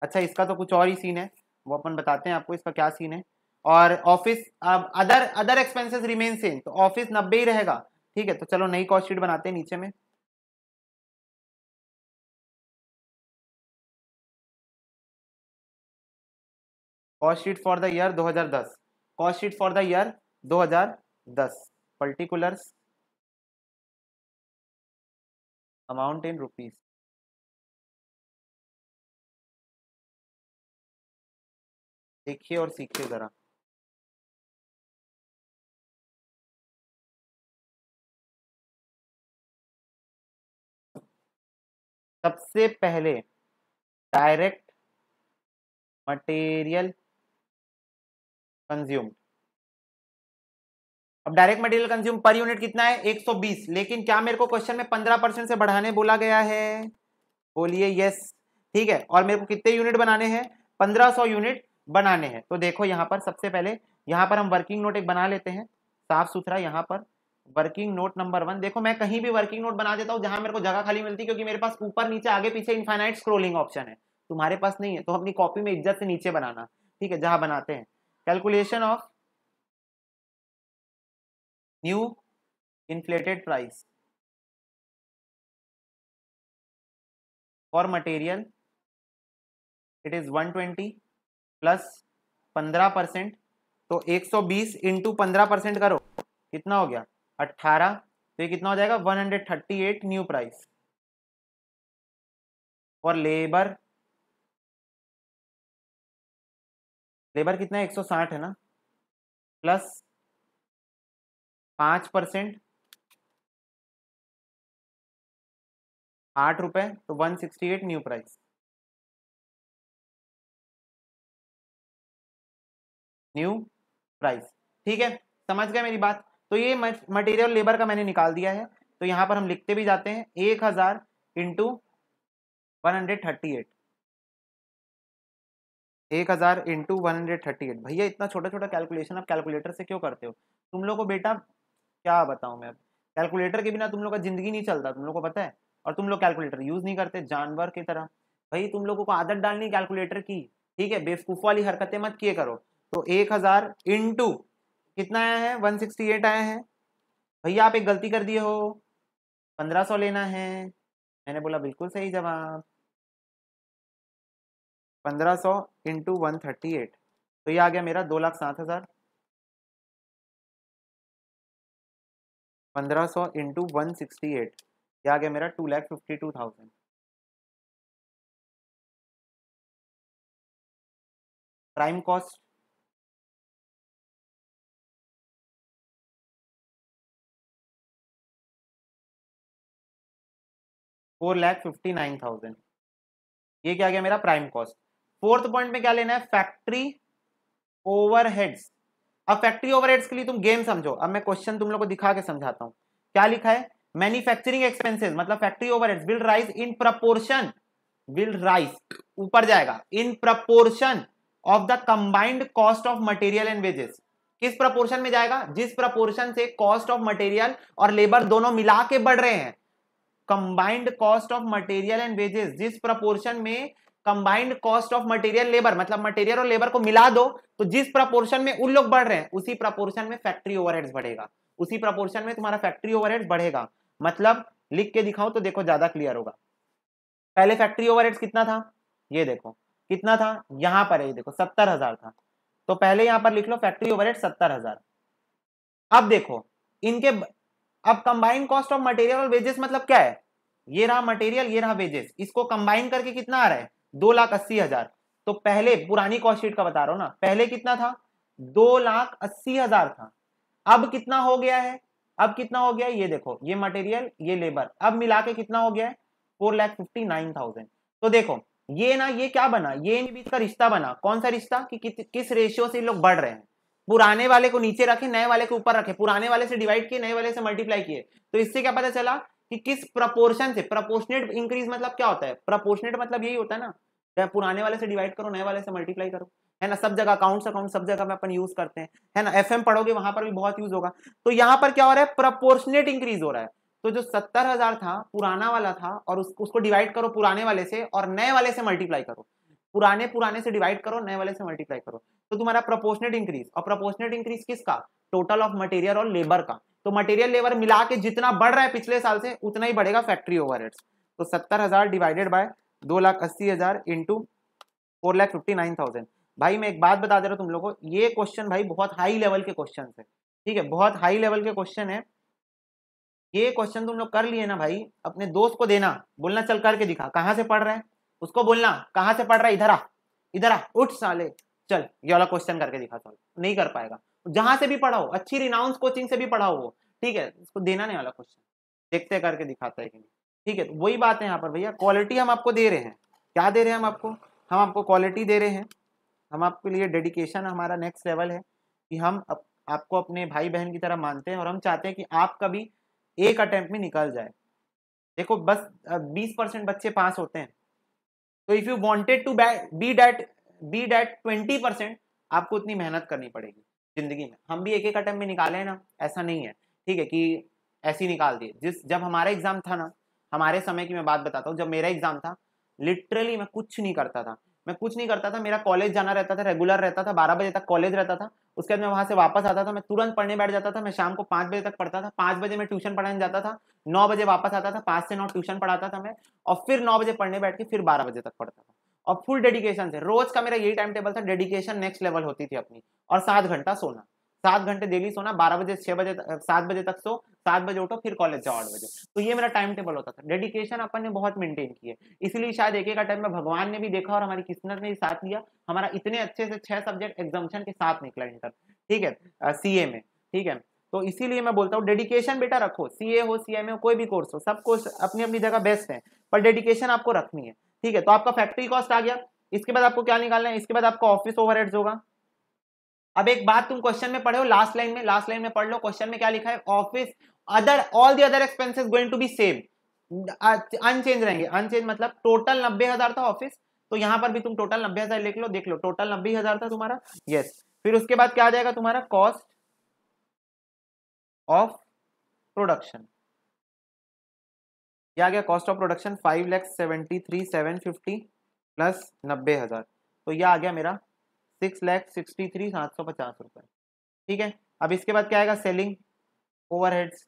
S1: अच्छा इसका तो कुछ और ही सीन है, वो अपन बताते हैं आपको इसका क्या सीन है। और ऑफिस, अब other other expenses remain same, तो ऑफिस 90 ही रहेगा, ठीक है। तो चलो नई कॉस्ट शीट बनाते हैं नीचे में। Cost sheet for the year 2010, cost sheet for the year 2010, particulars, amount in rupees. देखिए और सीखिए जरा। सबसे पहले डायरेक्ट मटेरियल कंज्यूम। अब direct material consume per unit कितना है, 120, लेकिन क्या मेरे को क्वेश्चन में 15% से बढ़ाने बोला गया है, बोलिए यस, ठीक है। और मेरे को कितने यूनिट बनाने हैं, 1500 यूनिट बनाने हैं। तो देखो यहाँ पर सबसे पहले, यहाँ पर हम वर्किंग नोट एक बना लेते हैं साफ सुथरा। यहाँ पर वर्किंग नोट नंबर 1, देखो मैं कहीं भी वर्किंग नोट बना देता हूँ जहां मेरे को जगह खाली मिलती है, क्योंकि मेरे पास ऊपर नीचे आगे पीछे इनफाइनाइट स्क्रोलिंग ऑप्शन है, तुम्हारे पास नहीं है। तो अपनी कॉपी में इज्जत से नीचे बनाना, ठीक है, जहां बनाते हैं। Calculation of new inflated price for material, it is 120 plus 15%, तो 120 इंटू 15% करो, कितना हो गया, 18। तो ये कितना हो जाएगा, 138 न्यू प्राइस। और लेबर, लेबर कितना है, 160 है ना, प्लस 5%, 8 रुपए, तो 168 न्यू प्राइस, न्यू प्राइस, ठीक है। समझ गए मेरी बात। तो ये मटेरियल लेबर का मैंने निकाल दिया है, तो यहां पर हम लिखते भी जाते हैं 1,000 इंटू 138, 1,000 इंटू 138। भैया इतना छोटा छोटा कैलकुलेशन आप कैलकुलेटर से क्यों करते हो, तुम लोग को बेटा क्या बताऊं मैं, कैलकुलेटर के बिना तुम लोग का जिंदगी नहीं चलता, तुम लोग को पता है। और तुम लोग कैलकुलेटर यूज नहीं करते जानवर की तरह। भाई तुम लोगों को आदत डालनी कैलकुलेटर की, ठीक है, बेवकूफ वाली हरकतें मत किए करो। तो 1,000 इंटू कितना आया है, 168 आया है। भैया आप एक गलती कर दिए हो, 1,500 लेना है। मैंने बोला बिल्कुल सही जवाब, 1,500 इंटू 138, तो ये आ गया मेरा 2,60,000। 1,500 इंटू 168, ये आ गया मेरा 2,52,000। प्राइम कॉस्ट, $4,59,000, ये क्या गया मेरा प्राइम कॉस्ट। फोर्थ पॉइंट में क्या लेना है, फैक्ट्री ओवरहेड्स। अब फैक्ट्री ओवरहेड्स के लिए तुम गेम समझो, अब मैं क्वेश्चन तुम लोग को दिखा के समझाता हूं क्या लिखा है। मैन्युफैक्चरिंग एक्सपेंसेस मतलब factory overheads will rise in proportion will rise, ऊपर जाएगा, in proportion of the combined cost of material and wages. किस प्रपोर्शन में जाएगा? जिस प्रपोर्शन से कॉस्ट ऑफ मटेरियल और लेबर दोनों मिला के बढ़ रहे हैं। Combined cost of material and wages, जिस प्रपोर्शन में combined cost of material labour, मतलब मटेरियल और लेबर को मिला दो, तो जिस प्रपोर्शन में उन लोग बढ़ रहे हैं उसी प्रपोर्शन में फैक्ट्री ओवरहेड्स बढ़ेगा, उसी प्रपोर्शन में तुम्हारा फैक्ट्री ओवरहेड्स बढ़ेगा। मतलब लिख के दिखाओ तो देखो ज्यादा क्लियर होगा। पहले फैक्ट्री ओवरहेड्स कितना था, ये देखो कितना था, यहां पर है ये देखो 70,000 था, तो पहले यहां पर लिख लो फैक्ट्री ओवरहेड 70,000। अब देखो इनके, अब कंबाइंड कॉस्ट ऑफ मटेरियल और वेजेस मतलब क्या है, ये रहा मटेरियल ये रहा वेजेस, इसको कंबाइन करके कितना आ रहा है 2,80,000। तो पहले पुरानी कॉस्ट शीट का बता रहा हूं ना, पहले कितना था 2,80,000 था, अब कितना हो गया है, अब कितना हो गया है, ये देखो ये मटेरियल ये लेबर, अब मिला के कितना हो गया है 4,59,000। तो देखो ये ना, ये क्या बना, ये बीच का रिश्ता बना, कौन सा रिश्ता कि किस रेशियो से लोग बढ़ रहे हैं। पुराने वाले को नीचे रखे, नए वाले को ऊपर रखे, पुराने वाले से डिवाइड किए, नए वाले से मल्टीप्लाई किए, तो इससे क्या पता चला कि किस प्रपोर्शन से, प्रपोर्शनेट इंक्रीज मतलब क्या होता है, प्रपोर्शनेट मतलब यही होता है ना, पुराने वाले से डिवाइड करो, नए वाले से मल्टीप्लाई करो, है ना। सब जगह अकाउंट सब जगह में अपन यूज करते हैं, है ना। एफएम पढ़ोगे वहां पर भी बहुत यूज होगा। तो यहाँ पर क्या हो रहा है, प्रपोर्शनेट इंक्रीज हो रहा है। तो जो 70,000 था पुराना वाला था, और उसको डिवाइड करो पुराने वाले से और नए वाले से मल्टीप्लाई करो, पुराने से डिवाइड करो, नए वाले से मल्टीप्लाई करो, तो तुम्हारा प्रोपोर्शनेट इंक्रीज। और प्रोपोर्शनेट इंक्रीज किसका, टोटल ऑफ मटेरियल और लेबर का। तो मटेरियल लेबर मिला के जितना बढ़ रहा है पिछले साल से उतना ही बढ़ेगा फैक्ट्री ओवरहेड्स। तो 70,000 डिवाइडेड बाय 2,80,000 इंटू 4,59,000। भाई मैं एक बात बता दे रहा हूं तुम लोगों को, ये क्वेश्चन भाई बहुत हाई लेवल के क्वेश्चन है, ठीक है, बहुत हाई लेवल के क्वेश्चन है। ये क्वेश्चन तुम लोग कर लिए ना भाई, अपने दोस्त को देना, बोलना चल करके दिखा, कहां से पढ़ रहे हैं, उसको बोलना कहां से पढ़ रहा है, इधर आ उठ साले, चल ये वाला क्वेश्चन करके दिखा। सॉल्व नहीं कर पाएगा, जहां से भी पढ़ाओ, अच्छी रिनाउंस कोचिंग से भी पढ़ाओ वो, ठीक है, उसको देना नहीं वाला क्वेश्चन, देखते करके दिखाता है कि नहीं, ठीक है। तो वही बात है यहाँ पर भैया, क्वालिटी हम आपको दे रहे हैं, क्या दे रहे हैं हम आपको क्वालिटी दे रहे हैं, हम आपके लिए डेडिकेशन हमारा नेक्स्ट लेवल है कि हम आपको अपने भाई बहन की तरह मानते हैं, और हम चाहते हैं कि आप कभी एक अटेम्प्ट में निकल जाए। देखो बस 20% बच्चे पास होते हैं, तो if you wanted to be that 20%, आपको उतनी मेहनत करनी पड़ेगी जिंदगी में। हम भी एक एक अटेम्प्ट में निकाले हैं ना, ऐसा नहीं है, ठीक है, कि ऐसे ही निकाल दिए। जब हमारा एग्जाम था ना, हमारे समय की मैं बात बताता हूँ, जब मेरा एग्जाम था लिटरली मैं कुछ नहीं करता था, मेरा कॉलेज जाना रहता था, रेगुलर रहता था, 12 बजे तक कॉलेज रहता था, उसके बाद मैं वहां से वापस आता था, मैं तुरंत पढ़ने बैठ जाता था, मैं शाम को 5 बजे तक पढ़ता था, 5 बजे मैं ट्यूशन पढ़ाने जाता था, 9 बजे वापस आता था, 5 से 9 ट्यूशन पढ़ाता था मैं, और फिर 9 बजे पढ़ने बैठ के फिर 12 बजे तक पढ़ता था, और फुल डेडिकेशन से। रोज का मेरा यही टाइम टेबल था, डेडिकेशन नेक्स्ट लेवल होती थी अपनी। और 7 घंटा सोना, 7 घंटे डेली सोना, 12 बजे 6 बजे 7 बजे तक सो, 7 बजे उठो, फिर कॉलेज जाओ 8 बजे। तो ये मेरा टाइम टेबल होता था, डेडिकेशन अपन ने बहुत मेंटेन की है, इसलिए शायद एक टाइम में भगवान ने भी देखा और हमारी किस्मत ने भी साथ दिया, हमारा इतने अच्छे से 6 सब्जेक्ट एग्जाम्शन के साथ निकला इंटर, ठीक है, सीए में, ठीक है। तो इसीलिए मैं बोलता हूँ डेडिकेशन बेटा रखो, सीए हो सीएमए हो कोई भी कोर्स हो, सब कोर्स अपनी अपनी जगह बेस्ट है, पर डेडिकेशन आपको रखनी है, ठीक है। तो आपका फैक्ट्री कॉस्ट आ गया, इसके बाद आपको क्या निकालना है, इसके बाद आपका ऑफिस ओवरहेड्स होगा। अब एक बात तुम क्वेश्चन में पढ़े हो, लास्ट लाइन में पढ़ लो, क्वेश्चन में क्या लिखा है, office all the other expenses going to be same, unchanged रहेंगे। अनचेंज मतलब टोटल 90,000 था ऑफिस, तो यहां पर भी तुम टोटल 90,000 लिख लो, देख लो टोटल 90,000 था तुम्हारा, यस। फिर उसके बाद क्या आ जाएगा तुम्हारा, कॉस्ट ऑफ प्रोडक्शन, क्या आ गया, कॉस्ट ऑफ प्रोडक्शन 5,73,750 प्लस 90,000, तो यह आ गया मेरा 6,63,750 रुपए, ठीक है। अब इसके बाद क्या आएगा, सेलिंग ओवरहेड्स।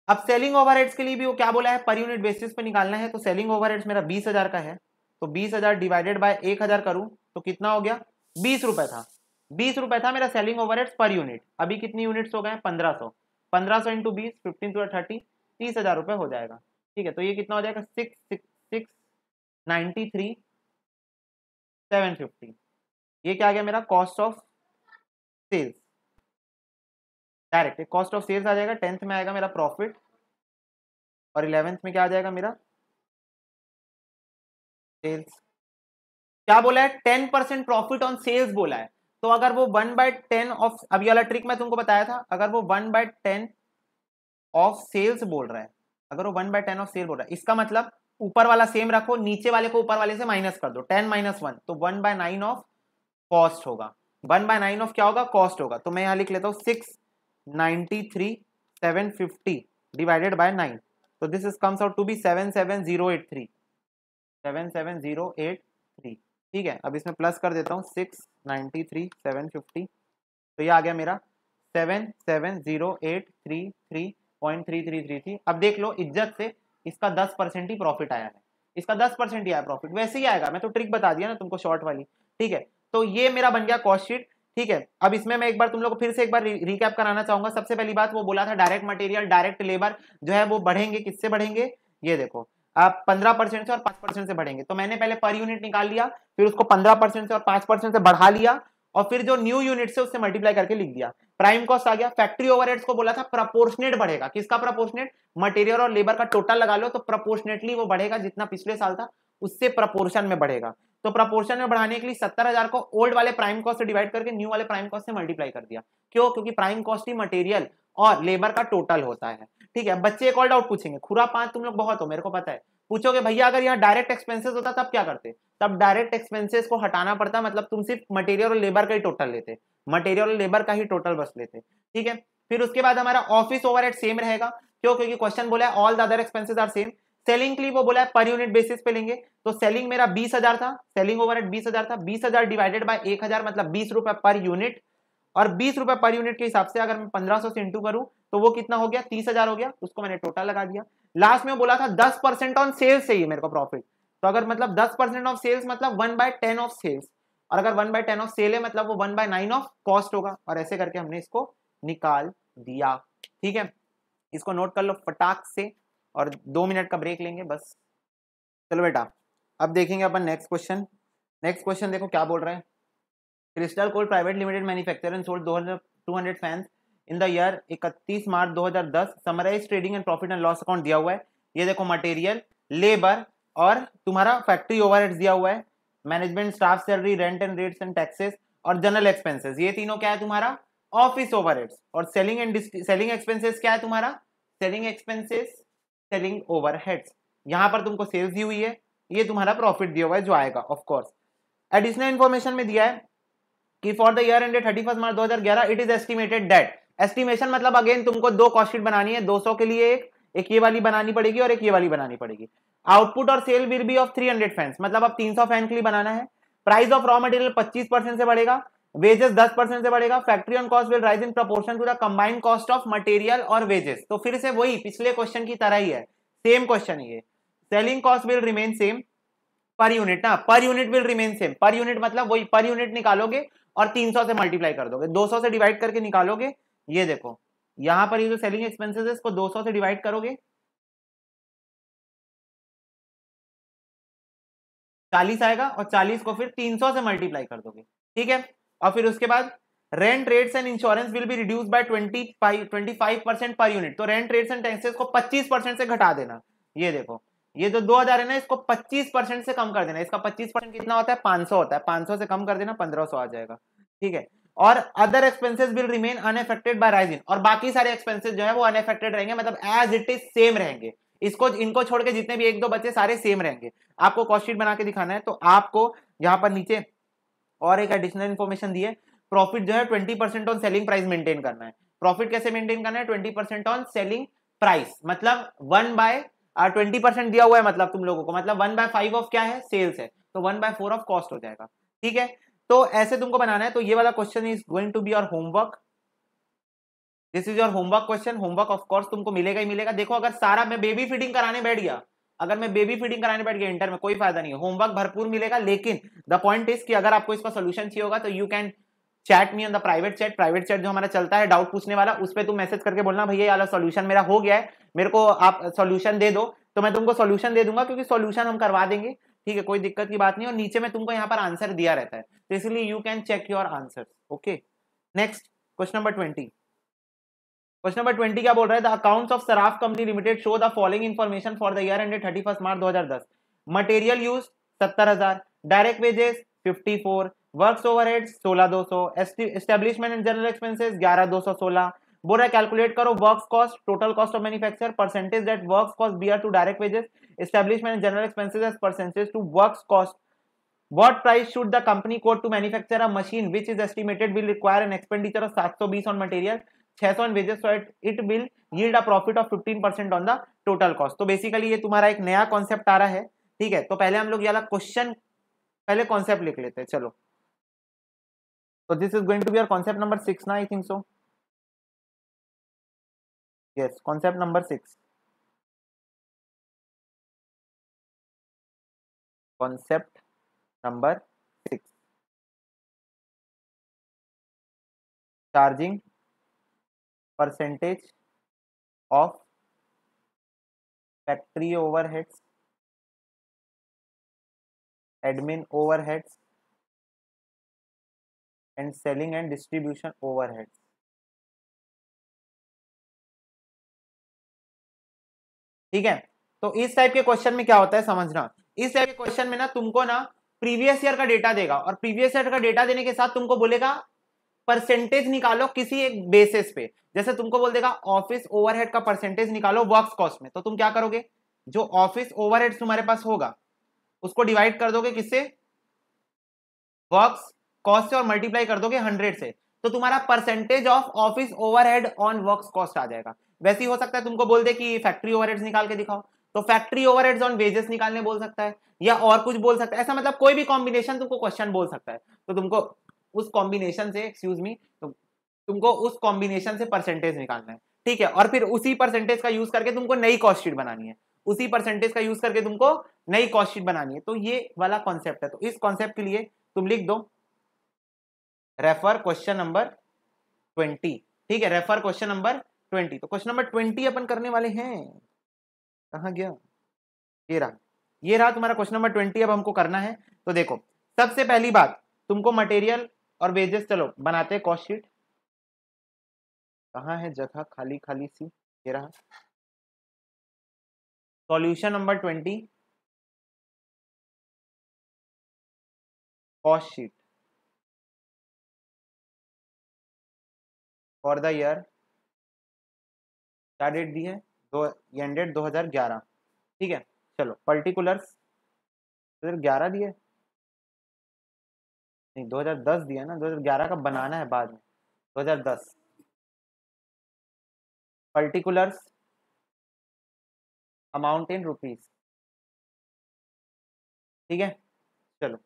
S1: अब सेलिंग ओवरहेड्स के लिए भी वो क्या बोला है, पर यूनिट बेसिस पे निकालना है, तो सेलिंग ओवरहेड्स मेरा 20,000 का है, तो 20,000 डिवाइडेड बाय 1,000 करूं तो कितना हो गया, 20 रुपए था, 20 रुपए था मेरा सेलिंग ओवरहेड्स पर यूनिट। अभी कितनी यूनिट्स हो गए, 1500, 1500 इंटू 20, 15 टू 30, 30,000 रुपए हो जाएगा, ठीक है। तो ये कितना हो जाएगा, 6,93,750, ये क्या आ गया मेरा cost of sales, direct cost of sales आ जाएगा। 10th में आएगा मेरा प्रॉफिट, और 11th में क्या आ जाएगा मेरा सेल्स। क्या बोला है, 10% प्रॉफिट ऑन सेल्स बोला है, तो अगर वो 1/10 ऑफ, अब ये वाला ट्रिक मैं तुमको बताया था, अगर वो 1/10 ऑफ सेल्स बोल रहा है, अगर वो 1/10 ऑफ सेल बोल रहा है, इसका मतलब ऊपर वाला सेम रखो, नीचे वाले को ऊपर वाले से माइनस कर दो, 10 - 1 तो 1/9 ऑफ कॉस्ट होगा। 1/9 ऑफ क्या होगा? कॉस्ट होगा। तो मैं यहां लिख लेता हूं 693,750 डिवाइडेड बाय 9, तो this is comes out to be 77083, 77083। ठीक है, अब इसमें प्लस कर देता हूँ 693,750, तो ये आ गया मेरा 770,833.3333। अब देख लो इज्जत से इसका 10% ही प्रॉफिट आया है, इसका 10% ही आया प्रॉफिट, वैसे ही आएगा, मैं तो ट्रिक बता दिया ना तुमको शॉर्ट वाली। ठीक है, तो ये मेरा बन गया कॉस्ट शीट। ठीक है, अब इसमें मैं एक बार तुम लोग को फिर से एक बार रिकैप कराना चाहूंगा। सबसे पहली बात वो बोला था डायरेक्ट मटेरियल डायरेक्ट लेबर जो है वो बढ़ेंगे, किससे बढ़ेंगे? ये देखो आप 15% से और 5% से बढ़ेंगे, तो मैंने पहले पर यूनिट निकाल लिया, फिर उसको 15% से और 5% से बढ़ा लिया, और फिर जो न्यू यूनिट से उससे मल्टीप्लाई करके लिख दिया। प्राइम कॉस्ट आ गया। फैक्ट्री ओवरहेड्स को बोला था प्रपोर्शनेट बढ़ेगा, किसका प्रपोर्शनेट? मटेरियल और लेबर का टोटल लगा लो तो प्रपोर्शनेटली वो बढ़ेगा, जितना पिछले साल था उससे प्रपोर्शन में बढ़ेगा। तो प्रपोर्शन में बढ़ाने के लिए 70,000 को ओल्ड वाले प्राइम कॉस्ट से डिवाइड करके न्यू वाले प्राइम कॉस्ट से मल्टीप्लाई कर दिया। क्यों? क्योंकि प्राइम कॉस्ट ही मटेरियल और लेबर का टोटल होता है। ठीक है, बच्चे एक और डाउट पूछेंगे, खुरा 5 तुम लोग बहुत हो, मेरे को पता है, पूछोगे भैया अगर यहाँ डायरेक्ट एक्सपेंसेस होता तब क्या करते? तब डायरेक्ट एक्सपेंसेस को हटाना पड़ता, मतलब तुम सिर्फ मटेरियल और लेबर का ही टोटल लेते, मटेरियल और लेबर का ही टोटल बस लेते। ठीक है, फिर उसके बाद हमारा ऑफिस ओवरहेड सेम रहेगा। क्यों? क्योंकि क्वेश्चन बोला है all the other expenses are same. Selling के लिए वो बोला है पर यूनिट बेसिस पे लेंगे, तो सेलिंग मेरा 20,000 था, सेलिंग ओवरहेड 20,000 था, 20,000 डिवाइडेड बाय 1,000 मतलब 20 रुपए पर यूनिट, और 20 रुपए पर यूनिट के हिसाब से अगर मैं 1500 से इंटू करूं तो वो कितना हो गया? 30,000 हो गया, उसको मैंने टोटल लगा दिया। लास्ट में बोला था 10% ऑन सेल्स चाहिए मेरे को प्रॉफिट, तो अगर मतलब 10% ऑफ सेल्स मतलब 1/10 ऑफ सेल्स, और अगर 1/10 ऑफ सेल है मतलब वो 1/9 ऑफ कॉस्ट होगा, और ऐसे करके हमने इसको निकाल दिया। ठीक है, इसको नोट कर लो फटाक से, और 2 मिनट का ब्रेक लेंगे बस। चलो बेटा अब देखेंगे अपन नेक्स्ट क्वेश्चन। नेक्स्ट क्वेश्चन देखो क्या बोल रहे हैं। Crystal Coal private limited manufacture and sold 200 fans in the year 31 March 2010। Summarise trading and profit and loss account दिया हुआ है। ये देखो मटेरियल, लेबर और तुम्हारा फैक्ट्री ओवरहेड्स दिया हुआ है, management staff salary, rent and rates and taxes और जनरल एक्सपेंसेस, ये तीनों क्या है तुम्हारा? Office overheads. और सेलिंग एक्सपेंसेस क्या है तुम्हारा? Selling expenses, selling overheads. यहां पर तुमको सेल्स दी हुई है, ये तुम्हारा प्रॉफिट दिया हुआ है जो आएगा ऑफ कोर्स। एडिशनल इंफॉर्मेशन में दिया है कि for the year ended 31 March 2011 it is estimated that, estimation मतलब अगेन तुमको दो कॉस्ट शीट बनानी है, 200 के लिए एक ये वाली बनानी पड़ेगी और एक ये वाली बनानी पड़ेगी। आउटपुट और sale will be of 300 fans, मतलब अब 300 फैन के लिए बनाना है। प्राइस ऑफ रॉ मटेरियल 25% से बढ़ेगा, वेजेस 10% से बढ़ेगा, factory on cost will rise in proportion to the combined cost of material और वेजेस। तो फिर से वही पिछले क्वेश्चन की तरह ही है, सेम क्वेश्चन है ये। Selling cost will remain same per unit ना, per unit will remain same, per unit मतलब वही पर यूनिट निकालोगे और 300 से मल्टीप्लाई कर दोगे, 200 से डिवाइड करके निकालोगे। ये देखो यहां पर ये जो सेलिंग एक्सपेंसेस है इसको 200 से डिवाइड करोगे 40 आएगा, और 40 को फिर 300 से मल्टीप्लाई कर दोगे। ठीक है, और फिर उसके बाद rent rates and insurance will be reduce by 25% per unit, तो रेंट रेट्स एंड टैक्सेस को 25% से घटा देना। ये देखो ये जो 2000 है ना इसको 25% से कम कर देना, इसका 25% कितना होता है? 500 होता है, 500 से कम कर देना 1500 आ जाएगा। ठीक है, और other expenses will remain unaffected bye rising, और बाकी सारे एक्सपेंसेस जो है वो अनअफेक्टेड रहेंगे, मतलब एज इट इज सेम रहेंगे। इसको इनको छोड़ के जितने भी एक दो बच्चे सारे सेम रहेंगे। आपको कॉस्ट शीट बना के दिखाना है, तो आपको यहाँ पर नीचे और एक एडिशनल इंफॉर्मेशन दी है, प्रॉफिट जो है 20% ऑन सेलिंग प्राइस मेंटेन करना है। प्रॉफिट कैसे मेंटेन करना है? 20% ऑन सेलिंग प्राइस, मतलब 1/20% दिया हुआ है, मतलब तुम लोगों को मतलब 1/5 ऑफ क्या है? सेल्स है, तो 1/4 ऑफ कॉस्ट हो जाएगा। ठीक है, तो ऐसे तुमको बनाना है। तो ये वाला question is going to be your homework, this is your homework question. Homework of course तुमको मिलेगा ही मिलेगा। देखो अगर सारा मैं बेबी फीडिंग कराने बैठ गया, अगर मैं बेबी फीडिंग कराने बैठ गया इंटर में, कोई फायदा नहीं है, होमवर्क भरपूर मिलेगा। लेकिन द पॉइंट इज कि अगर आपको इसका सोल्यूशन चाहिए होगा तो you can chat me on the private chat. Private chat जो हमारा चलता है डाउट पूछने वाला, उस पर तुम मैसेज करके बोलना भैया वाला सोल्यूशन मेरा हो गया है, मेरे को आप सोल्यूशन दे दो, तो मैं तुमको सोल्यूशन दे दूंगा, क्योंकि सोल्यूशन हम करवा देंगे। ठीक है, कोई दिक्कत की बात नहीं। और नीचे में तुमको यहाँ पर आंसर दिया रहता है, तो इसलिए you can check your answer. Okay, next question number 20। Question number 20 क्या बोल रहा है? The accounts of Saraf company limited show the following information for the year ended 31 March 2010। Material use 70,000, direct wages 54, works overheads 16,200, establishment and general expenses 11,216, बोल रहा है calculate करो works cost, total cost of manufacture, percentage that works cost bear to direct wages, establishment general expenses as percentage to works cost. What price should the company quote to manufacture a machine which is estimated will require an expenditure of 720 on material, 600 on wages, so it will yield a profit of 15% on the total cost. तो basically ये तुम्हारा एक नया concept आ रहा है, ठीक है. तो पहले हम लोग ये वाला क्वेश्चन, पहले कॉन्सेप्ट लिख लेते हैं. चलो, तो this is going to be your concept number 6 ना, I think so. Yes, concept number 6. Concept number 6, charging percentage of factory overheads, admin overheads and selling and distribution overheads. ठीक है. तो इस टाइप के क्वेश्चन में क्या होता है समझना. इस टाइप के क्वेश्चन में ना तुमको ना प्रीवियस ईयर का डेटा देगा और प्रीवियस ईयर का डेटा देने के साथ तुमको बोलेगा परसेंटेज निकालो किसी एक बेसिस पे. जैसे तुमको बोल देगा ऑफिस ओवरहेड का परसेंटेज निकालो वर्क्स कॉस्ट में, तो तुम क्या करोगे, जो ऑफिस ओवरहेड तुम्हारे पास होगा उसको डिवाइड कर दोगे किससे, वर्क्स कॉस्ट से, और मल्टीप्लाई कर दोगे 100 से, तो तुम्हारा percentage of office overhead on works cost आ जाएगा. वैसे ही हो सकता है तुमको बोल दे कि फैक्ट्री ओवरहेड्स निकाल के दिखाओ, तो फैक्ट्री ओवरहेड्स ऑन वेजेस निकालने बोल सकता है, या और कुछ बोल सकता है. ऐसा मतलब कोई भी कॉम्बिनेशन तुमको क्वेश्चन बोल सकता है. तो तुमको उस कॉम्बिनेशन से, एक्सक्यूज मी, तो तुमको उस कॉम्बिनेशन से परसेंटेज निकालना है. ठीक है. और फिर उसी परसेंटेज का यूज करके तुमको नई कॉस्ट शीट बनानी है, उसी परसेंटेज का यूज करके तुमको नई कॉस्ट शीट बनानी है. तो ये वाला कॉन्सेप्ट है. तो इस कॉन्सेप्ट के लिए तुम लिख दो रेफर क्वेश्चन नंबर 20. ठीक है, रेफर क्वेश्चन नंबर 20. तो क्वेश्चन नंबर 20 अपन करने वाले हैं. कहां गया, ये रहा तुम्हारा क्वेश्चन नंबर 20. अब हमको करना है. तो देखो, सबसे पहली बात तुमको मटेरियल और वेजेस, चलो बनाते हैं कॉस्ट शीट. कहां है जगह खाली खाली सी, ये रहा. Solution number 20, cost sheet for the year, क्या डेट दी है, एंडेड 2011. ठीक है. चलो, पर्टिकुलर्स 2011 दिए, नहीं 2010 दिया ना, 2011 का बनाना है बाद में, 2010. Particulars amount in rupees. ठीक है. चलो,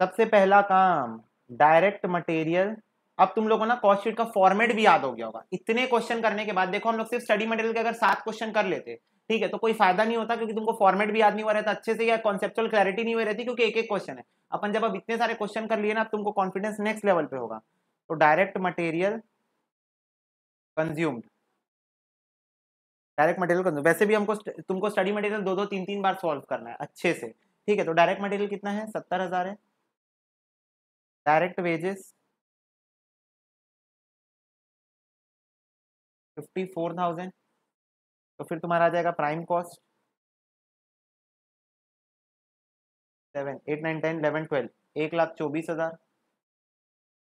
S1: सबसे पहला काम डायरेक्ट मटेरियल. अब तुम लोगों को ना कॉस्ट शीट का फॉर्मेट भी याद हो गया होगा. इतने क्वेश्चन करने के बाद देखो, हम लोग सिर्फ स्टडी मटेरियल के अगर 7 क्वेश्चन कर लेते, ठीक है, तो कोई फायदा नहीं होता, क्योंकि तुमको फॉर्मेट भी याद नहीं हुआ रहता अच्छे से, या कॉन्सेप्चुअल क्लैरिटी नहीं हुई रहती, क्योंकि एक एक क्वेश्चन है. अपन जब अब इतने सारे क्वेश्चन कर लिए ना, तुमको कॉन्फिडेंस नेक्स्ट लेवल पे होगा. तो direct material consumed, direct material consume. वैसे भी हमको तुमको स्टडी मटेरियल 2-2, 3-3 बार सॉल्व करना है अच्छे से. ठीक है. तो डायरेक्ट मटेरियल कितना है, 70,000 है. Direct wages 54,000. तो फिर तुम्हारा आ जाएगा प्राइम कॉस्ट 7, 8, 9, 10, 11, 12, 1,24,000.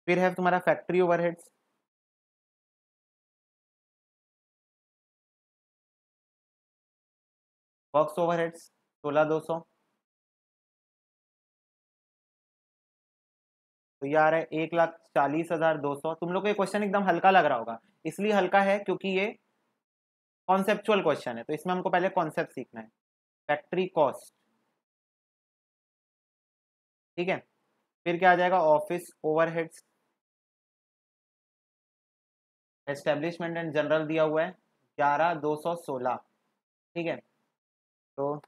S1: फिर है तुम्हारा फैक्ट्री ओवरहेड्स, वर्क्स ओवरहेड्स 16,200. तो ये आ रहा है 1,40,200. तुम लोग को ये क्वेश्चन एकदम हल्का लग रहा होगा, इसलिए हल्का है क्योंकि ये कॉन्सेप्चुअल क्वेश्चन है. तो इसमें हमको पहले कॉन्सेप्ट सीखना है. फैक्ट्री कॉस्ट, ठीक है. फिर क्या आ जाएगा, office overheads, establishment and general दिया हुआ है 11,216. ठीक है. तो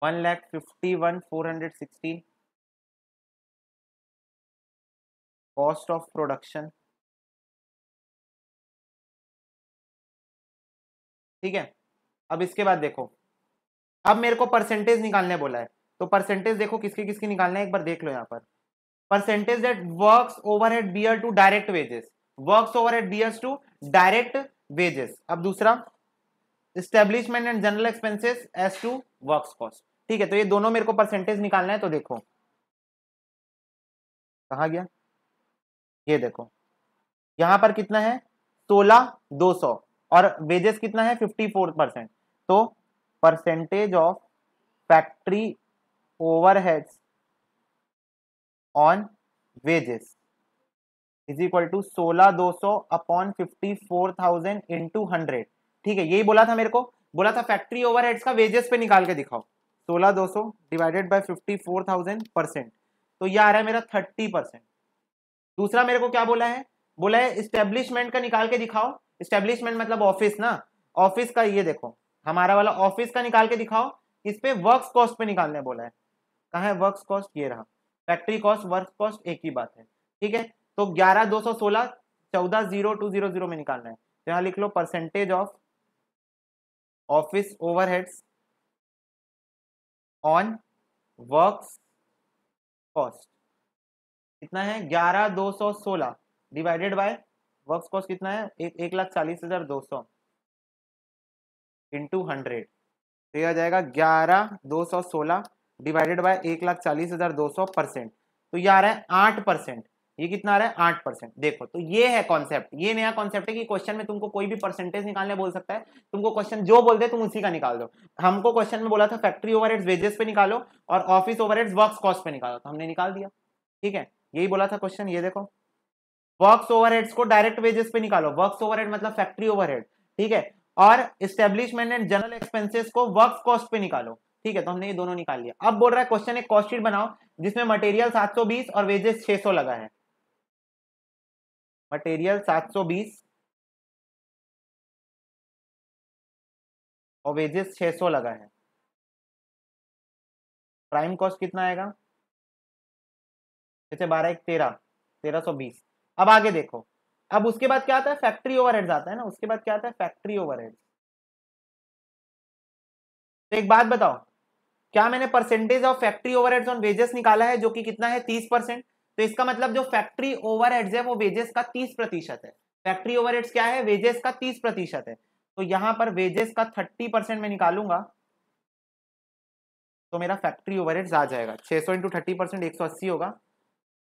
S1: 1,51,416 कॉस्ट ऑफ प्रोडक्शन. ठीक है. अब इसके बाद देखो, अब मेरे को परसेंटेज निकालने बोला है. तो परसेंटेज देखो किसकी किसकी निकालना है, एक बार देख लो यहाँ पर. Percentage that works overhead bear to direct wages, works overhead bears to direct wages. अब दूसरा, establishment and general expenses as to works cost. ठीक है, तो ये दोनों मेरे को परसेंटेज निकालना है। तो देखो कहाँ गया, ये देखो यहाँ पर कितना है 16,200 और वेजेस कितना है 54%। तो percentage of factory overheads on wages is equal to 16,200 upon 54,000 into 100। ठीक है, यही बोला था मेरे को, बोला था फैक्ट्री ओवरहेड्स का वेजेस पे निकाल के दिखाओ। 16,200 डिवाइडेड बाय 54,000%, तो ये आ रहा है मेरा 30%। दूसरा मेरे को क्या बोला है, बोला है इस्टेब्लिशमेंट का निकाल के दिखाओ। इस्टेब्लिशमेंट मतलब ऑफिस ना, ऑफिस का ये देखो हमारा वाला ऑफिस का निकाल के दिखाओ। इस पे वर्क्स कॉस्ट पे निकालने बोला है। कहाँ है वर्क्स कॉस्ट, ये रहा। फैक्ट्री कॉस्ट वर्क कॉस्ट एक ही बात है। ठीक है, तो 11,216 14,0,200 में निकालना है। तो यहाँ लिख लो percentage of office overheads on works cost कितना है 11,216 डिवाइडेड बाय वर्क्स कॉस्ट कितना है 1,40,200 इंटू 100। तो यह आ जाएगा 11,216 डिवाइडेड बाय 1,40,200%। तो ये आ रहा है 8%। ये कितना आ रहा है 8%। देखो तो ये है कॉन्सेप्ट, ये नया कॉन्सेप्ट है कि क्वेश्चन में तुमको कोई भी परसेंटेज निकालने बोल सकता है। तुमको क्वेश्चन जो बोल दे तुम उसी का निकाल दो। हमको क्वेश्चन में बोला था फैक्ट्री ओवरहेड्स वेजेस पे निकालो और ऑफिस ओवरहेड्स वर्क्स कॉस्ट पे निकालो, तो हमने निकाल दिया। ठीक है, यही बोला था क्वेश्चन। ये देखो वर्क्स ओवरहेड्स को डायरेक्ट वेजेस पे निकालो, वर्क्स ओवरहेड मतलब फैक्ट्री ओवरहेड। ठीक है, और एस्टेब्लिशमेंट एंड जनरल एक्सपेंसेस को वर्क्स कॉस्ट पे निकालो। ठीक है, तो हमने ये दोनों निकाल लिया। अब बोल रहा है क्वेश्चन एक कॉस्ट शीट बनाओ जिसमें मटेरियल 720 और वेजेस 600 लगा है। मटेरियल 720 और वेजेस 600 लगा है। प्राइम कॉस्ट कितना आएगा, जैसे 12 1 13 1320। अब आगे देखो, अब उसके बाद क्या आता है फैक्ट्री ओवरहेड्स आता है ना, उसके बाद क्या आता है फैक्ट्री ओवरहेड्स। तो एक बात बताओ, क्या मैंने percentage of factory overheads on wages निकाला है जो कि कितना है 30%। तो इसका मतलब जो फैक्ट्री ओवरहेड्स है वो वेजेस का 30% है। फैक्ट्री ओवरहेड्स क्या है, वेजेस का 30% है। तो यहां पर वेजेस का 30% में निकालूंगा तो मेरा फैक्ट्री ओवरहेड्स आ जाएगा 600 इंटू 30% 180 होगा।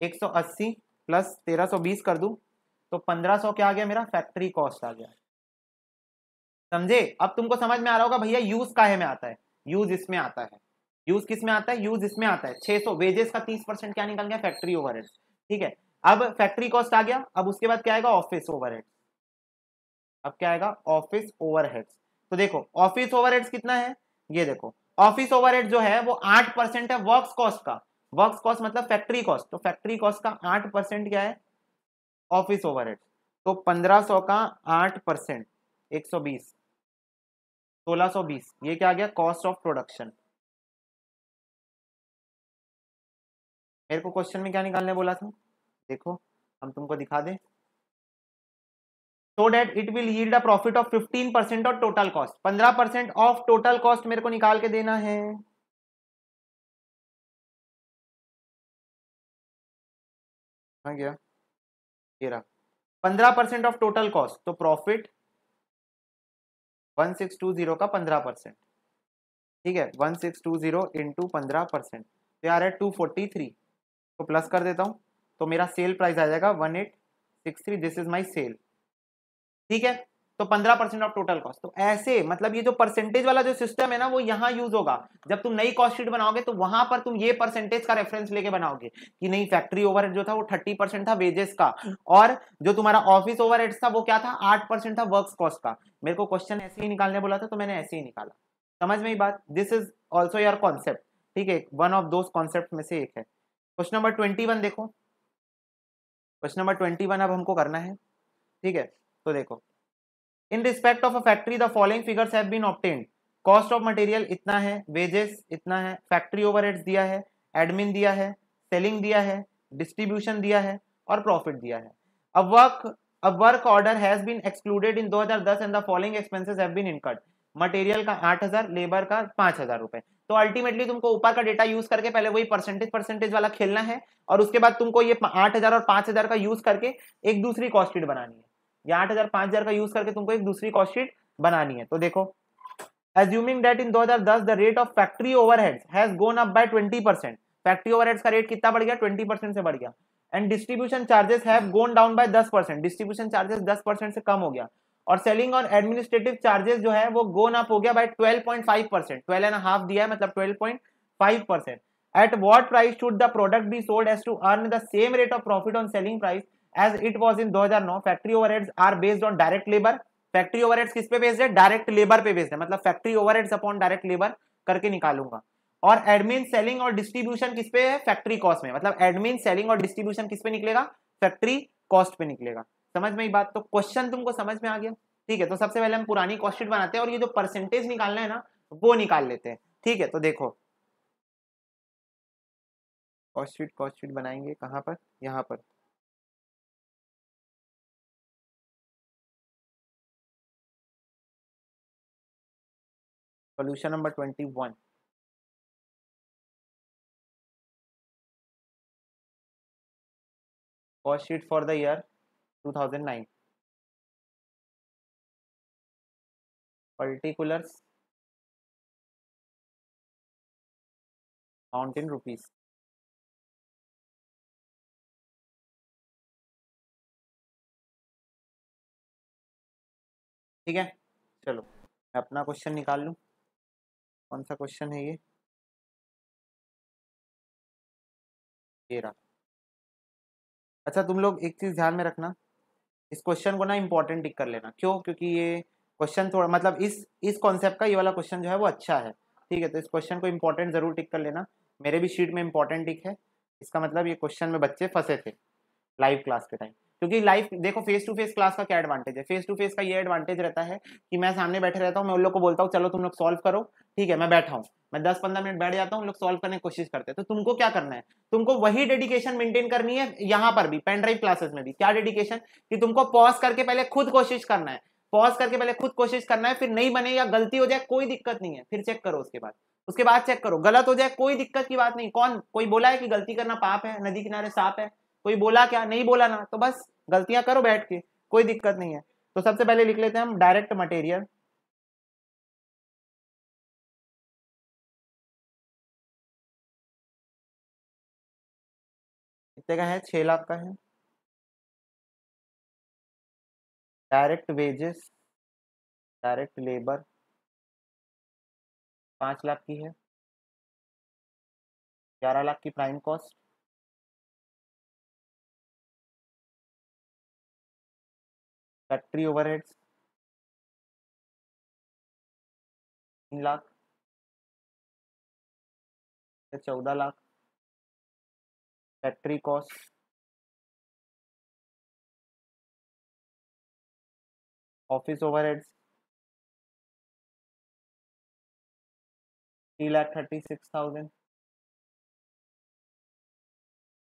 S1: 180 प्लस 1320 कर दूं तो 1500 क्या आ गया मेरा फैक्ट्री कॉस्ट आ गया। समझे, अब तुमको समझ में आ रहा होगा भैया यूज काहे में आता है, यूज इसमें आता है। यूज किस में आता है, यूज इसमें आता है। 600 वेजेस का 30% क्या निकल गया फैक्ट्री ओवरहेड्स। ठीक है, अब फैक्ट्री कॉस्ट आ गया। अब उसके बाद क्या आएगा ऑफिस ओवरहेड्स। अब क्या आएगा ऑफिस ओवरहेड्स। तो देखो ऑफिस ओवरहेड्स कितना है, ये देखो ऑफिस ओवरहेड जो है वो 8% है वर्क्स कॉस्ट का। वर्क्स कॉस्ट मतलब फैक्ट्री कॉस्ट, तो फैक्ट्री कॉस्ट का 8% क्या है ऑफिस ओवरहेड। तो 1500 का 8% 120 1620, ये क्या आ गया कॉस्ट ऑफ प्रोडक्शन। मेरे को क्वेश्चन में क्या निकालने बोला था, देखो हम तुमको दिखा दें। so that it will yield a profit of 15% of total cost। 15% of total cost मेरे को निकाल के देना है। हाँ गया, ये रहा 15% ऑफ टोटल कॉस्ट। तो प्रॉफिट 1620 का 15%। ठीक है, 1620 इंटू 15%, तो यार है 243। तो प्लस कर देता हूं तो मेरा सेल प्राइस आ जाएगा 1863। This is my sale. ठीक है, तो 15% ऑफ टोटल कॉस्ट। तो ऐसे मतलब ये जो परसेंटेज वाला जो सिस्टम है ना वो यहां यूज होगा। जब तुम नई कॉस्ट शीट बनाओगे तो वहां पर तुम ये परसेंटेज का रेफरेंस लेके बनाओगे कि नहीं फैक्ट्री ओवरहेड जो था वो 30% था वेजेस का, और जो तुम्हारा ऑफिस ओवरहेड था वो क्या था 8% था वर्क्स कॉस्ट का। मेरे को क्वेश्चन ऐसे ही निकालने बोला था तो मैंने ऐसे ही निकाला। समझ में ही बात, this is also your concept. ठीक है, वन ऑफ दोज कॉन्सेप्ट में से एक है। क्वेश्चन नंबर 21 देखो, क्वेश्चन नंबर 21 अब हमको करना है। ठीक है, तो देखो in respect of a factory the following figures have been obtained. Cost of material इतना है, वेजेस इतना है, फैक्ट्री ओवरहेड्स दिया है, एडमिन दिया है, सेलिंग दिया है, डिस्ट्रीब्यूशन दिया है और प्रॉफिट दिया है। अब work order has been excluded in 2010 and the following expenses have been incurred. Material का 8000, लेबर का 5000 रुपए। तो अल्टीमेटली तुमको ऊपर का डेटा यूज करके पहले वही परसेंटेज वाला खेलना है, और उसके बाद तुमको ये 8000 और 5000 का यूज करके एक दूसरी कॉस्ट शीट बनानी है, या 8000 5000 का यूज करके तुमको एक दूसरी कॉस्ट शीट बनानी है। तो देखो assuming that in 2010 the rate of factory overheads has gone up by 20%, factory overheads का रेट कितना बढ़ गया, 20% से बढ़ गया, and distribution charges have gone down by 10%, distribution charges 10% से कम हो गया, और सेलिंग और एडमिनिस्ट्रेटिव चार्जेस जो है वो गोन अप हो गया बाय 12.5%, 12.5 दिया है मतलब 12.5%, at what price should the product be sold as to earn the same rate of profit on selling price as it was in 2009? Factory overheads are based on direct labour, factory overheads किस पे based है, direct labour पे based है, मतलब factory overheads upon direct labour करके निकालूंगा, और admin selling और डिस्ट्रीब्यूशन किस पे है, फैक्ट्री कॉस्ट में, मतलब एडमिन सेलिंग और डिस्ट्रीब्यूशन किस पे निकलेगा, फैक्ट्री कॉस्ट पे निकलेगा। समझ में ये बात, तो क्वेश्चन तुमको समझ में आ गया, ठीक है। तो सबसे पहले हम पुरानी कॉस्ट शीट बनाते हैं और ये जो परसेंटेज निकालना है ना वो निकाल लेते हैं, ठीक है। तो देखो कॉस्ट शीट बनाएंगे कहाँ पर, यहाँ पर, solution number 21, cost sheet for the year 2009, particulars amount in rupees, ठीक है। चलो मैं अपना क्वेश्चन निकाल लूँ, कौन सा क्वेश्चन है ये रहा। अच्छा तुम लोग एक चीज ध्यान में रखना, इस क्वेश्चन को ना इंपॉर्टेंट टिक कर लेना, क्यों, क्योंकि ये क्वेश्चन थोड़ा मतलब इस कॉन्सेप्ट का ये वाला क्वेश्चन जो है वो अच्छा है, ठीक है। तो इस क्वेश्चन को इंपॉर्टेंट जरूर टिक कर लेना, मेरे भी शीट में इंपॉर्टेंट टिक है, इसका मतलब ये क्वेश्चन में बच्चे फंसे थे लाइव क्लास के टाइम, क्योंकि लाइव देखो फेस टू फेस क्लास का क्या एडवांटेज है, फेस टू फेस का ये एडवांटेज रहता है कि मैं सामने बैठे रहता हूँ, मैं उन लोग को बोलता हूँ चलो तुम लोग सॉल्व करो, ठीक है, मैं बैठा हूँ, मैं 10-15 मिनट बैठ जाता हूँ, लोग सॉल्व करने की कोशिश करते हैं। तो तुमको क्या करना है, तुमको वही डेडिकेशन मेंटेन करनी है यहाँ पर भी, पेन ड्राइव क्लासेस में भी, क्या डेडिकेशन, कि तुमको पॉज करके पहले खुद कोशिश करना है, पॉज करके पहले खुद कोशिश करना है, फिर नहीं बने या गलती हो जाए कोई दिक्कत नहीं है, फिर चेक करो उसके बाद चेक करो, गलत हो जाए कोई दिक्कत की बात नहीं, कौन कोई बोला है कि गलती करना पाप है, नदी किनारे सांप है, कोई बोला क्या, नहीं बोला ना, तो बस गलतियां करो बैठ के, कोई दिक्कत नहीं है। तो सबसे पहले लिख लेते हैं हम डायरेक्ट मटेरियल, कितने का है, 6 लाख का है। Direct wages, direct labour 5 lakh की है, 11 लाख की prime cost, factory overheads 3 lakh, 14 lakh, factory cost, office overheads 3,36,000,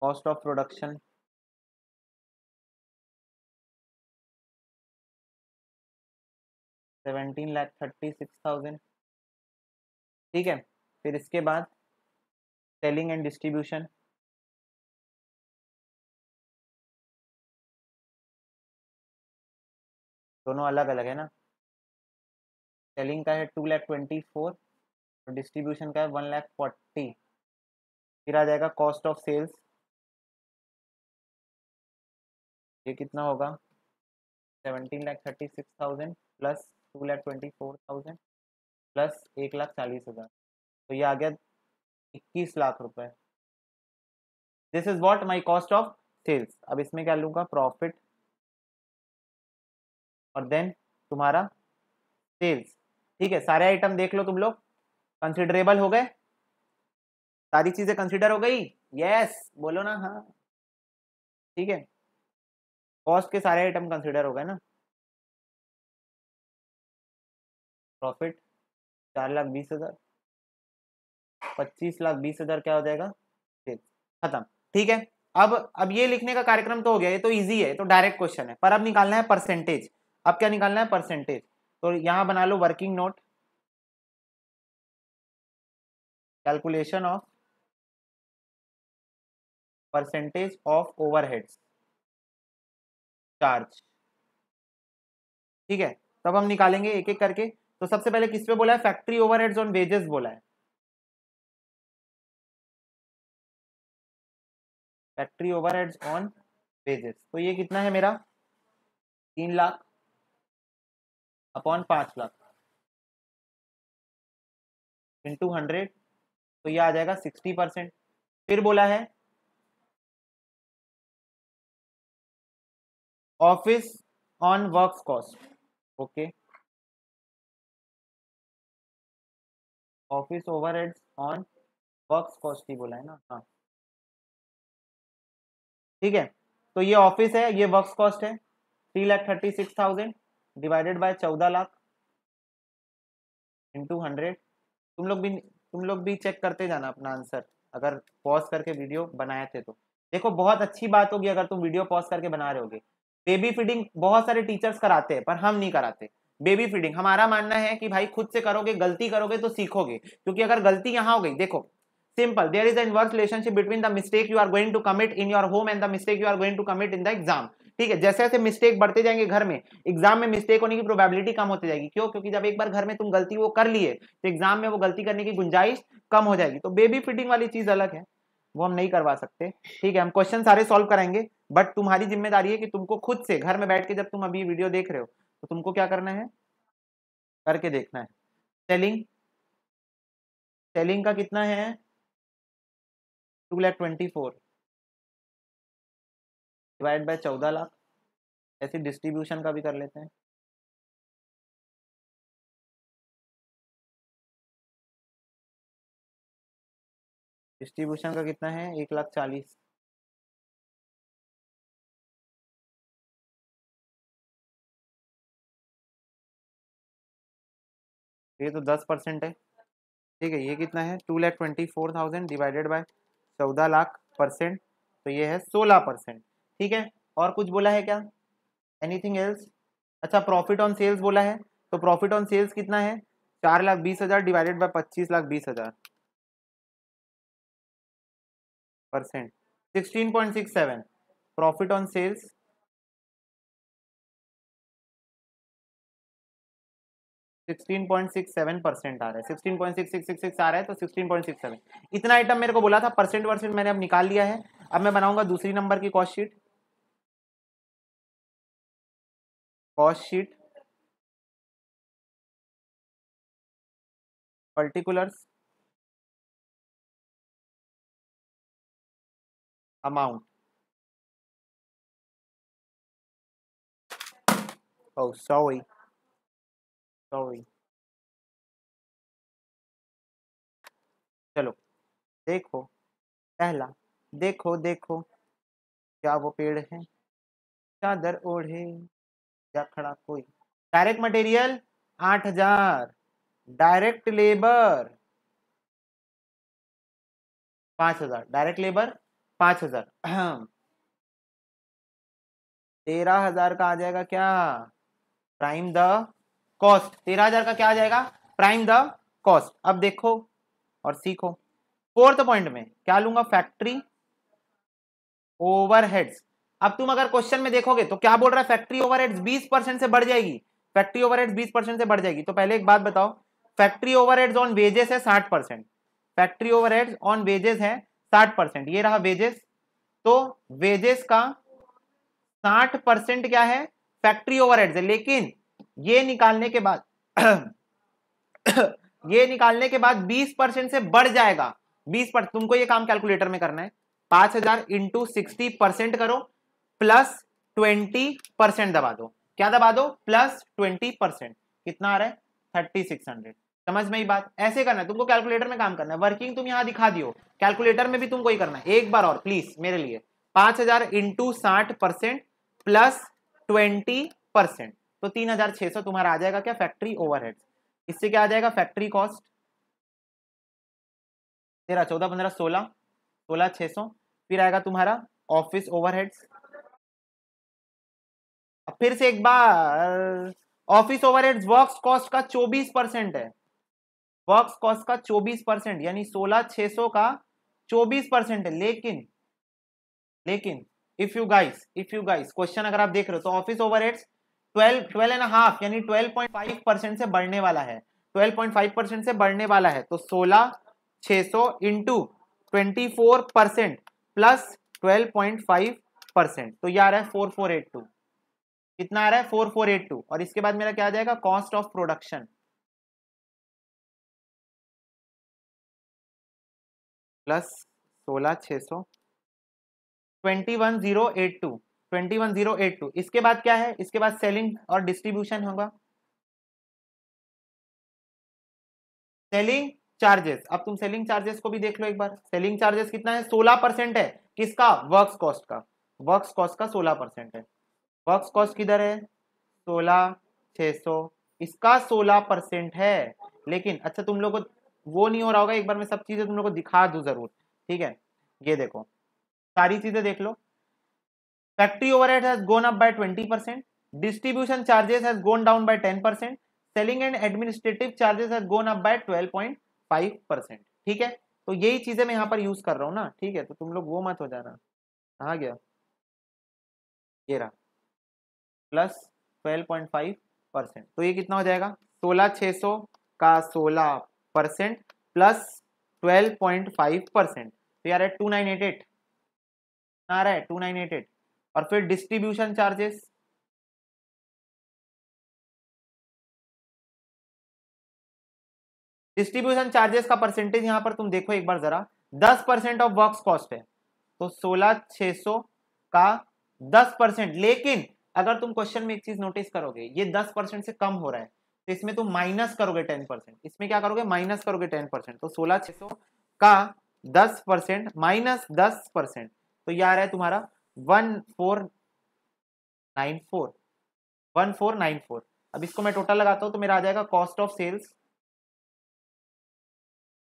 S1: cost of production 17,36,000, ठीक है। फिर इसके बाद सेलिंग एंड डिस्ट्रीब्यूशन, दोनों अलग अलग है ना, सेलिंग का है 2,24,000 और डिस्ट्रीब्यूशन का है 1,40,000, फिर आ जाएगा कॉस्ट ऑफ सेल्स, ये कितना होगा 17,36,000 प्लस 2,24,000 प्लस 1,40,000, तो ये आ गया 21 लाख रुपए। This is what my cost of sales. अब इसमें क्या लूंगा, प्रॉफिट और देन तुम्हारा सेल्स, ठीक है। सारे आइटम देख लो तुम लोग, कंसिडरेबल हो गए, सारी चीजें कंसिडर हो गई, यस बोलो ना हाँ, ठीक है। कॉस्ट के सारे आइटम कंसिडर हो गए ना, प्रॉफिट 4,20,000, 25,20,000 क्या हो जाएगा, खत्म, ठीक है। अब ये लिखने का कार्यक्रम तो हो गया, ये तो इजी है, तो डायरेक्ट क्वेश्चन है, पर अब निकालना है परसेंटेज। अब क्या निकालना है, परसेंटेज, तो यहां बना लो working note, calculation of percentage of overheads charge, ठीक है। तब हम निकालेंगे एक एक करके। तो सबसे पहले किस पे बोला है, फैक्ट्री ओवरहेड्स ऑन वेजेस बोला है, फैक्ट्री ओवरहेड्स ऑन वेजेस। तो ये कितना है मेरा 3 लाख अपॉन 5 लाख इंटू 100, तो ये आ जाएगा 60%। फिर बोला है office on works cost, okay, office overheads on works cost ही बोला है ना, हाँ ठीक है। तो ये ऑफिस है, ये वर्क्स कॉस्ट है, 3,36,000 डिवाइडेड बाय 14 लाख इंटू 100। तुम लोग भी चेक करते जाना अपना आंसर, अगर पॉज करके वीडियो बनाए थे तो। देखो बहुत अच्छी बात होगी अगर तुम वीडियो पॉज करके बना रहे होगे। बेबी फीडिंग बहुत सारे टीचर्स कराते हैं पर हम नहीं कराते। बेबी फीडिंग हमारा मानना है कि भाई खुद से करोगे, गलती करोगे तो सीखोगे, क्योंकि अगर गलती यहां हो गई, देखो simple, there is an inverse relationship between the mistake you are going to commit in your home and the mistake you are going to commit in the exam. ठीक है, जैसे जैसे मिस्टेक बढ़ते जाएंगे घर में, एग्जाम में मिस्टेक होने की प्रोबेबिलिटी कम होती जाएगी। क्यों? क्योंकि जब एक बार घर में तुम गलती वो कर लिए तो एग्जाम में वो गलती करने की गुंजाइश कम हो जाएगी। तो बेबी फीडिंग वाली चीज अलग है, वो हम नहीं करवा सकते। ठीक है, हम क्वेश्चन सारे सॉल्व कराएंगे, बट तुम्हारी जिम्मेदारी है कि तुमको खुद से घर में बैठ के, जब तुम अभी वीडियो देख रहे हो तो तुमको क्या करना है, करके देखना है। सेलिंग, सेलिंग का कितना है 2,24,000 डिवाइड बाय 14 लाख। ऐसे डिस्ट्रीब्यूशन का भी कर लेते हैं। डिस्ट्रीब्यूशन का कितना है 1,40,000। ये तो 10% है। ठीक है, ये कितना है 2,24,000 डिवाइडेड बाय 14 लाख परसेंट, तो ये है 16%। ठीक है, और कुछ बोला है क्या, एनीथिंग एल्स? अच्छा, प्रॉफिट ऑन सेल्स बोला है, तो प्रॉफिट ऑन सेल्स कितना है 4,20,000 divided by 25,20,000 percent, 16.67। Profit on sales 16.67% आ रहा है, 16.6666 आ रहा है, तो 16.67 इतना आइटम मेरे को बोला था। परसेंट वर्सेंट मैंने अब निकाल लिया है। अब मैं बनाऊंगा दूसरी नंबर की cost sheet. Cost sheet particulars amount, oh sorry sorry, चलो देखो पहला, देखो देखो क्या वो पेड़ है चादर ओढ़े या खड़ा कोई। Direct material 8,000, direct labour 5,000, direct labour 5,000, 13,000 का आ जाएगा क्या प्राइम द कॉस्ट। 13,000 का क्या आ जाएगा प्राइम द कॉस्ट। अब देखो और सीखो, फोर्थ पॉइंट में क्या लूंगा, फैक्ट्री ओवरहेड्स। अब तुम अगर क्वेश्चन में देखोगे तो क्या बोल रहा है, फैक्ट्री ओवरहेड्स 20% से बढ़ जाएगी, फैक्ट्री ओवरहेड्स 20% से बढ़ जाएगी। तो पहले एक बात बताओ, फैक्ट्री ओवरहेड्स ऑन वेजेस है 60%, फैक्ट्री ओवरहेड्स ऑन वेजेस है 60%, ये रहा वेजेस। तो वेजेस का 60% क्या है फैक्ट्री ओवरहेड्स है, लेकिन ये निकालने के बाद ये निकालने के बाद 20% से बढ़ जाएगा। 20%, तुमको ये काम कैलकुलेटर में करना है, 5,000 इंटू 60% करो प्लस 20% दबा दो। क्या दबा दो, प्लस 20%। कितना आ रहा है 3,600। समझ में ही बात, ऐसे करना है तुमको, कैलकुलेटर में काम करना है। वर्किंग तुम यहां दिखा दियो, कैलकुलेटर में भी तुमको ही करना है। एक बार और प्लीज मेरे लिए, 5,000 इंटू 60% प्लस 20%, तो 3,600 तुम्हारा आ जाएगा क्या फैक्ट्री ओवरहेड्स। इससे क्या आ जाएगा फैक्ट्री कॉस्ट 13, 14, 15, 16, 16,600। फिर आएगा तुम्हारा ऑफिस ओवरहेड्स। अब फिर से एक बार, ऑफिस ओवरहेड्स वर्क्स कॉस्ट का 24% है, वर्क्स कॉस्ट का 24%, यानी 16,600 का 24% है। लेकिन इफ यू गाइस क्वेश्चन अगर आप देख रहे हो तो ऑफिस ओवरहेड्स 12.5 यानी 12.5% से बढ़ने वाला है, 12.5% से बढ़ने वाला है। तो 16,600 इंटू 24% प्लस 12.5%, तो ये आ रहा है 4482। कितना आ रहा है? 4482। और इसके बाद मेरा क्या आ जाएगा? Cost of production plus 16,600 21,082, 21,082। इसके बाद क्या है? इसके बाद सेलिंग और डिस्ट्रीब्यूशन होगा, सेलिंग चार्जेस। अब तुम सेलिंग चार्जेस को भी देख लो एक बार। सेलिंग चार्जेस कितना है? 16% है। किसका? वर्क्स कॉस्ट का। वर्क्स कॉस्ट का 16% है। वर्क्स कॉस्ट किधर है? 16,600, इसका 16% है। लेकिन अच्छा, तुम लोग को वो नहीं हो रहा होगा, एक बार मैं सब चीजें तुम लोग को दिखा दूं जरूर, ठीक है? ये देखो, सारी चीजें देख लो। Factory overhead has gone up by 20%, distribution charges has gone down by 10%, selling and administrative charges has gone up by 12.5%। ठीक है, तो यही चीजें मैं यहाँ पर यूज कर रहा हूँ ना, ठीक है? तो तुम लोग वो मत हो जाना। कहाँ गया? ये रहा, प्लस 12.5%। तो ये कितना हो जाएगा? 16,600 का 16% प्लस 12.5%, तो यार 2988 आ रहा है, 2988। और फिर डिस्ट्रीब्यूशन चार्जेस, डिस्ट्रीब्यूशन चार्जेस का परसेंटेज यहां पर तुम देखो एक बार जरा, 10% ऑफ वर्क्स कॉस्ट है। तो 16,600 का 10%। लेकिन अगर तुम क्वेश्चन में एक चीज नोटिस करोगे, ये 10% से कम हो रहा है, तो इसमें तुम माइनस करोगे 10%। इसमें क्या करोगे? माइनस करोगे 10%। तो 16,600 का 10% माइनस 10%, तो ये आ रहा है तुम्हारा 1494, 1494। अब इसको मैं टोटल लगाता हूं तो मेरा आ जाएगा cost of sales.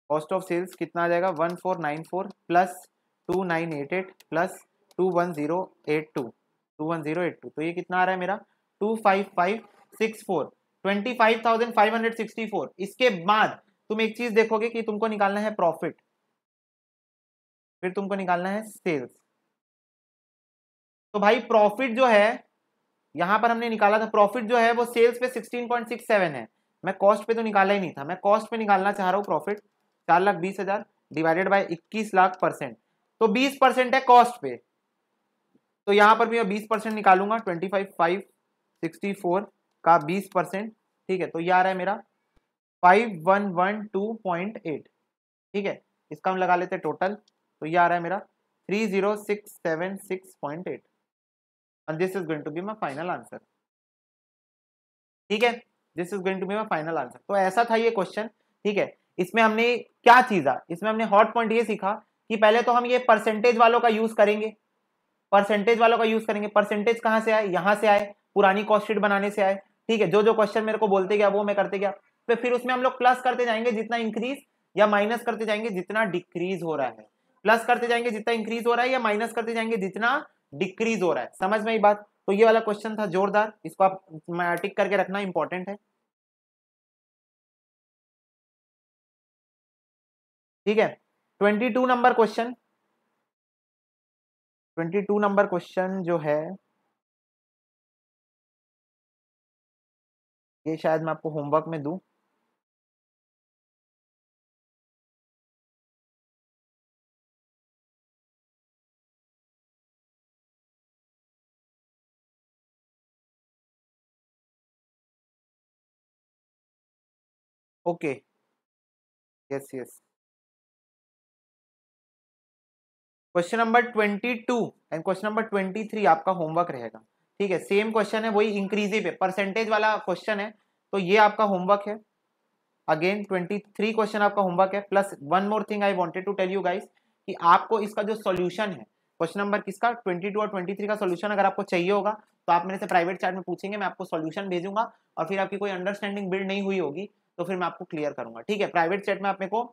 S1: Cost of sales कितना आ जाएगा? 1494 प्लस 2988 प्लस 21082, 21082। तो ये कितना आ रहा है मेरा? 25564, 25,564। इसके बाद तुम एक चीज देखोगे कि तुमको निकालना है प्रॉफिट, फिर तुमको निकालना है सेल्स। तो भाई प्रॉफिट जो है यहां पर हमने निकाला था, प्रॉफिट जो है वो सेल्स पे 16.67 है। मैं कॉस्ट पे तो निकाला ही नहीं था, मैं कॉस्ट पे निकालना चाह रहा हूँ प्रॉफिट। 4,20,000 डिवाइडेड बाय 21 लाख %, तो 20% है कॉस्ट पे। तो यहां पर भी मैं 20% निकालूंगा, 25,564 का 20%। ठीक है, तो ये आ रहा है मेरा 5112.8। ठीक है, इसका हम लगा लेते हैं टोटल, तो ये आ रहा है मेरा 30,676.8। and this is going to be my final answer। ठीक है, this is going to be my final answer. तो ऐसा था ये क्वेश्चन। ठीक है, इसमें हमने क्या चीजा, इसमें हमने हॉट पॉइंट ये सीखा कि पहले तो हम ये परसेंटेज वालों का यूज करेंगे, परसेंटेज वालों का यूज करेंगे। परसेंटेज कहां से आए? यहां से आए, पुरानी कॉस्ट शीट बनाने से आए। ठीक है, जो जो क्वेश्चन मेरे को बोलते गया वो मैं करते गया, तो फिर उसमें हम लोग प्लस करते जाएंगे जितना इंक्रीज, या माइनस करते जाएंगे जितना डिक्रीज हो रहा है। प्लस करते जाएंगे जितना इंक्रीज हो रहा है, या माइनस करते जाएंगे जितना डिक्रीज हो रहा है। समझ में आई बात? तो ये वाला क्वेश्चन था जोरदार, इसको आप टिक करके रखना, इंपॉर्टेंट है। ठीक है, 22 नंबर क्वेश्चन, 22 नंबर क्वेश्चन जो है ये शायद मैं आपको होमवर्क में दूं। Okay, yes yes. Question number 22 and question number 23 आपका होमवर्क रहेगा। ठीक है, सेम क्वेश्चन है, वही इंक्रीजिव पे परसेंटेज वाला क्वेश्चन है, तो ये आपका होमवर्क है। अगेन 23 क्वेश्चन आपका होमवर्क है, plus one more thing I wanted to tell you guys कि आपको इसका जो सॉल्यूशन है, क्वेश्चन नंबर किसका? 22 और 23 का सॉल्यूशन अगर आपको चाहिए होगा तो आप मेरे से प्राइवेट चैट में पूछेंगे, मैं आपको सॉल्यूशन भेजूंगा। और फिर आपकी कोई अंडरस्टैंडिंग बिल्ड नहीं हुई होगी तो फिर मैं आपको क्लियर करूंगा। ठीक है, प्राइवेट चैट में आप मेरे को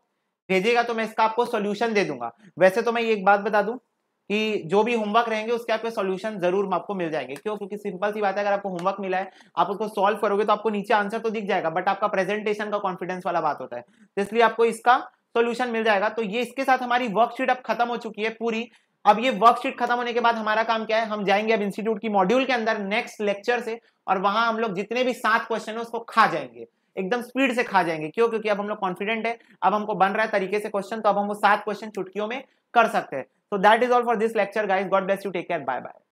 S1: भेजिएगा तो मैं इसका आपको सॉल्यूशन दे दूंगा। वैसे तो मैं ये एक बात बता दूं कि जो भी होमवर्क रहेंगे उसके आपके सॉल्यूशन जरूर आपको मिल जाएंगे। क्यों? क्योंकि सिंपल सी बात है, अगर आपको होमवर्क मिला है, आप उसको सॉल्व करोगे तो आपको नीचे आंसर तो दिख जाएगा, बट आपका प्रेजेंटेशन का कॉन्फिडेंस वाला बात होता है, तो इसलिए आपको इसका सॉल्यूशन मिल जाएगा। तो ये इसके साथ हमारी वर्कशीट अब खत्म हो चुकी है पूरी। अब ये वर्कशीट खत्म होने के बाद हमारा काम क्या है, हम जाएंगे अब इंस्टीट्यूट की मॉड्यूल के अंदर नेक्स्ट लेक्चर से, और वहां हम लोग जितने भी 7 क्वेश्चन है उसको खा जाएंगे, एकदम स्पीड से खा जाएंगे। क्यों? क्योंकि अब हम लोग कॉन्फिडेंट है, अब हमको बन रहा है तरीके से क्वेश्चन, तो अब हम वो 7 क्वेश्चन चुटकियों में कर सकते हैं। So that is all for this lecture guys. God bless you. Take care. Bye bye.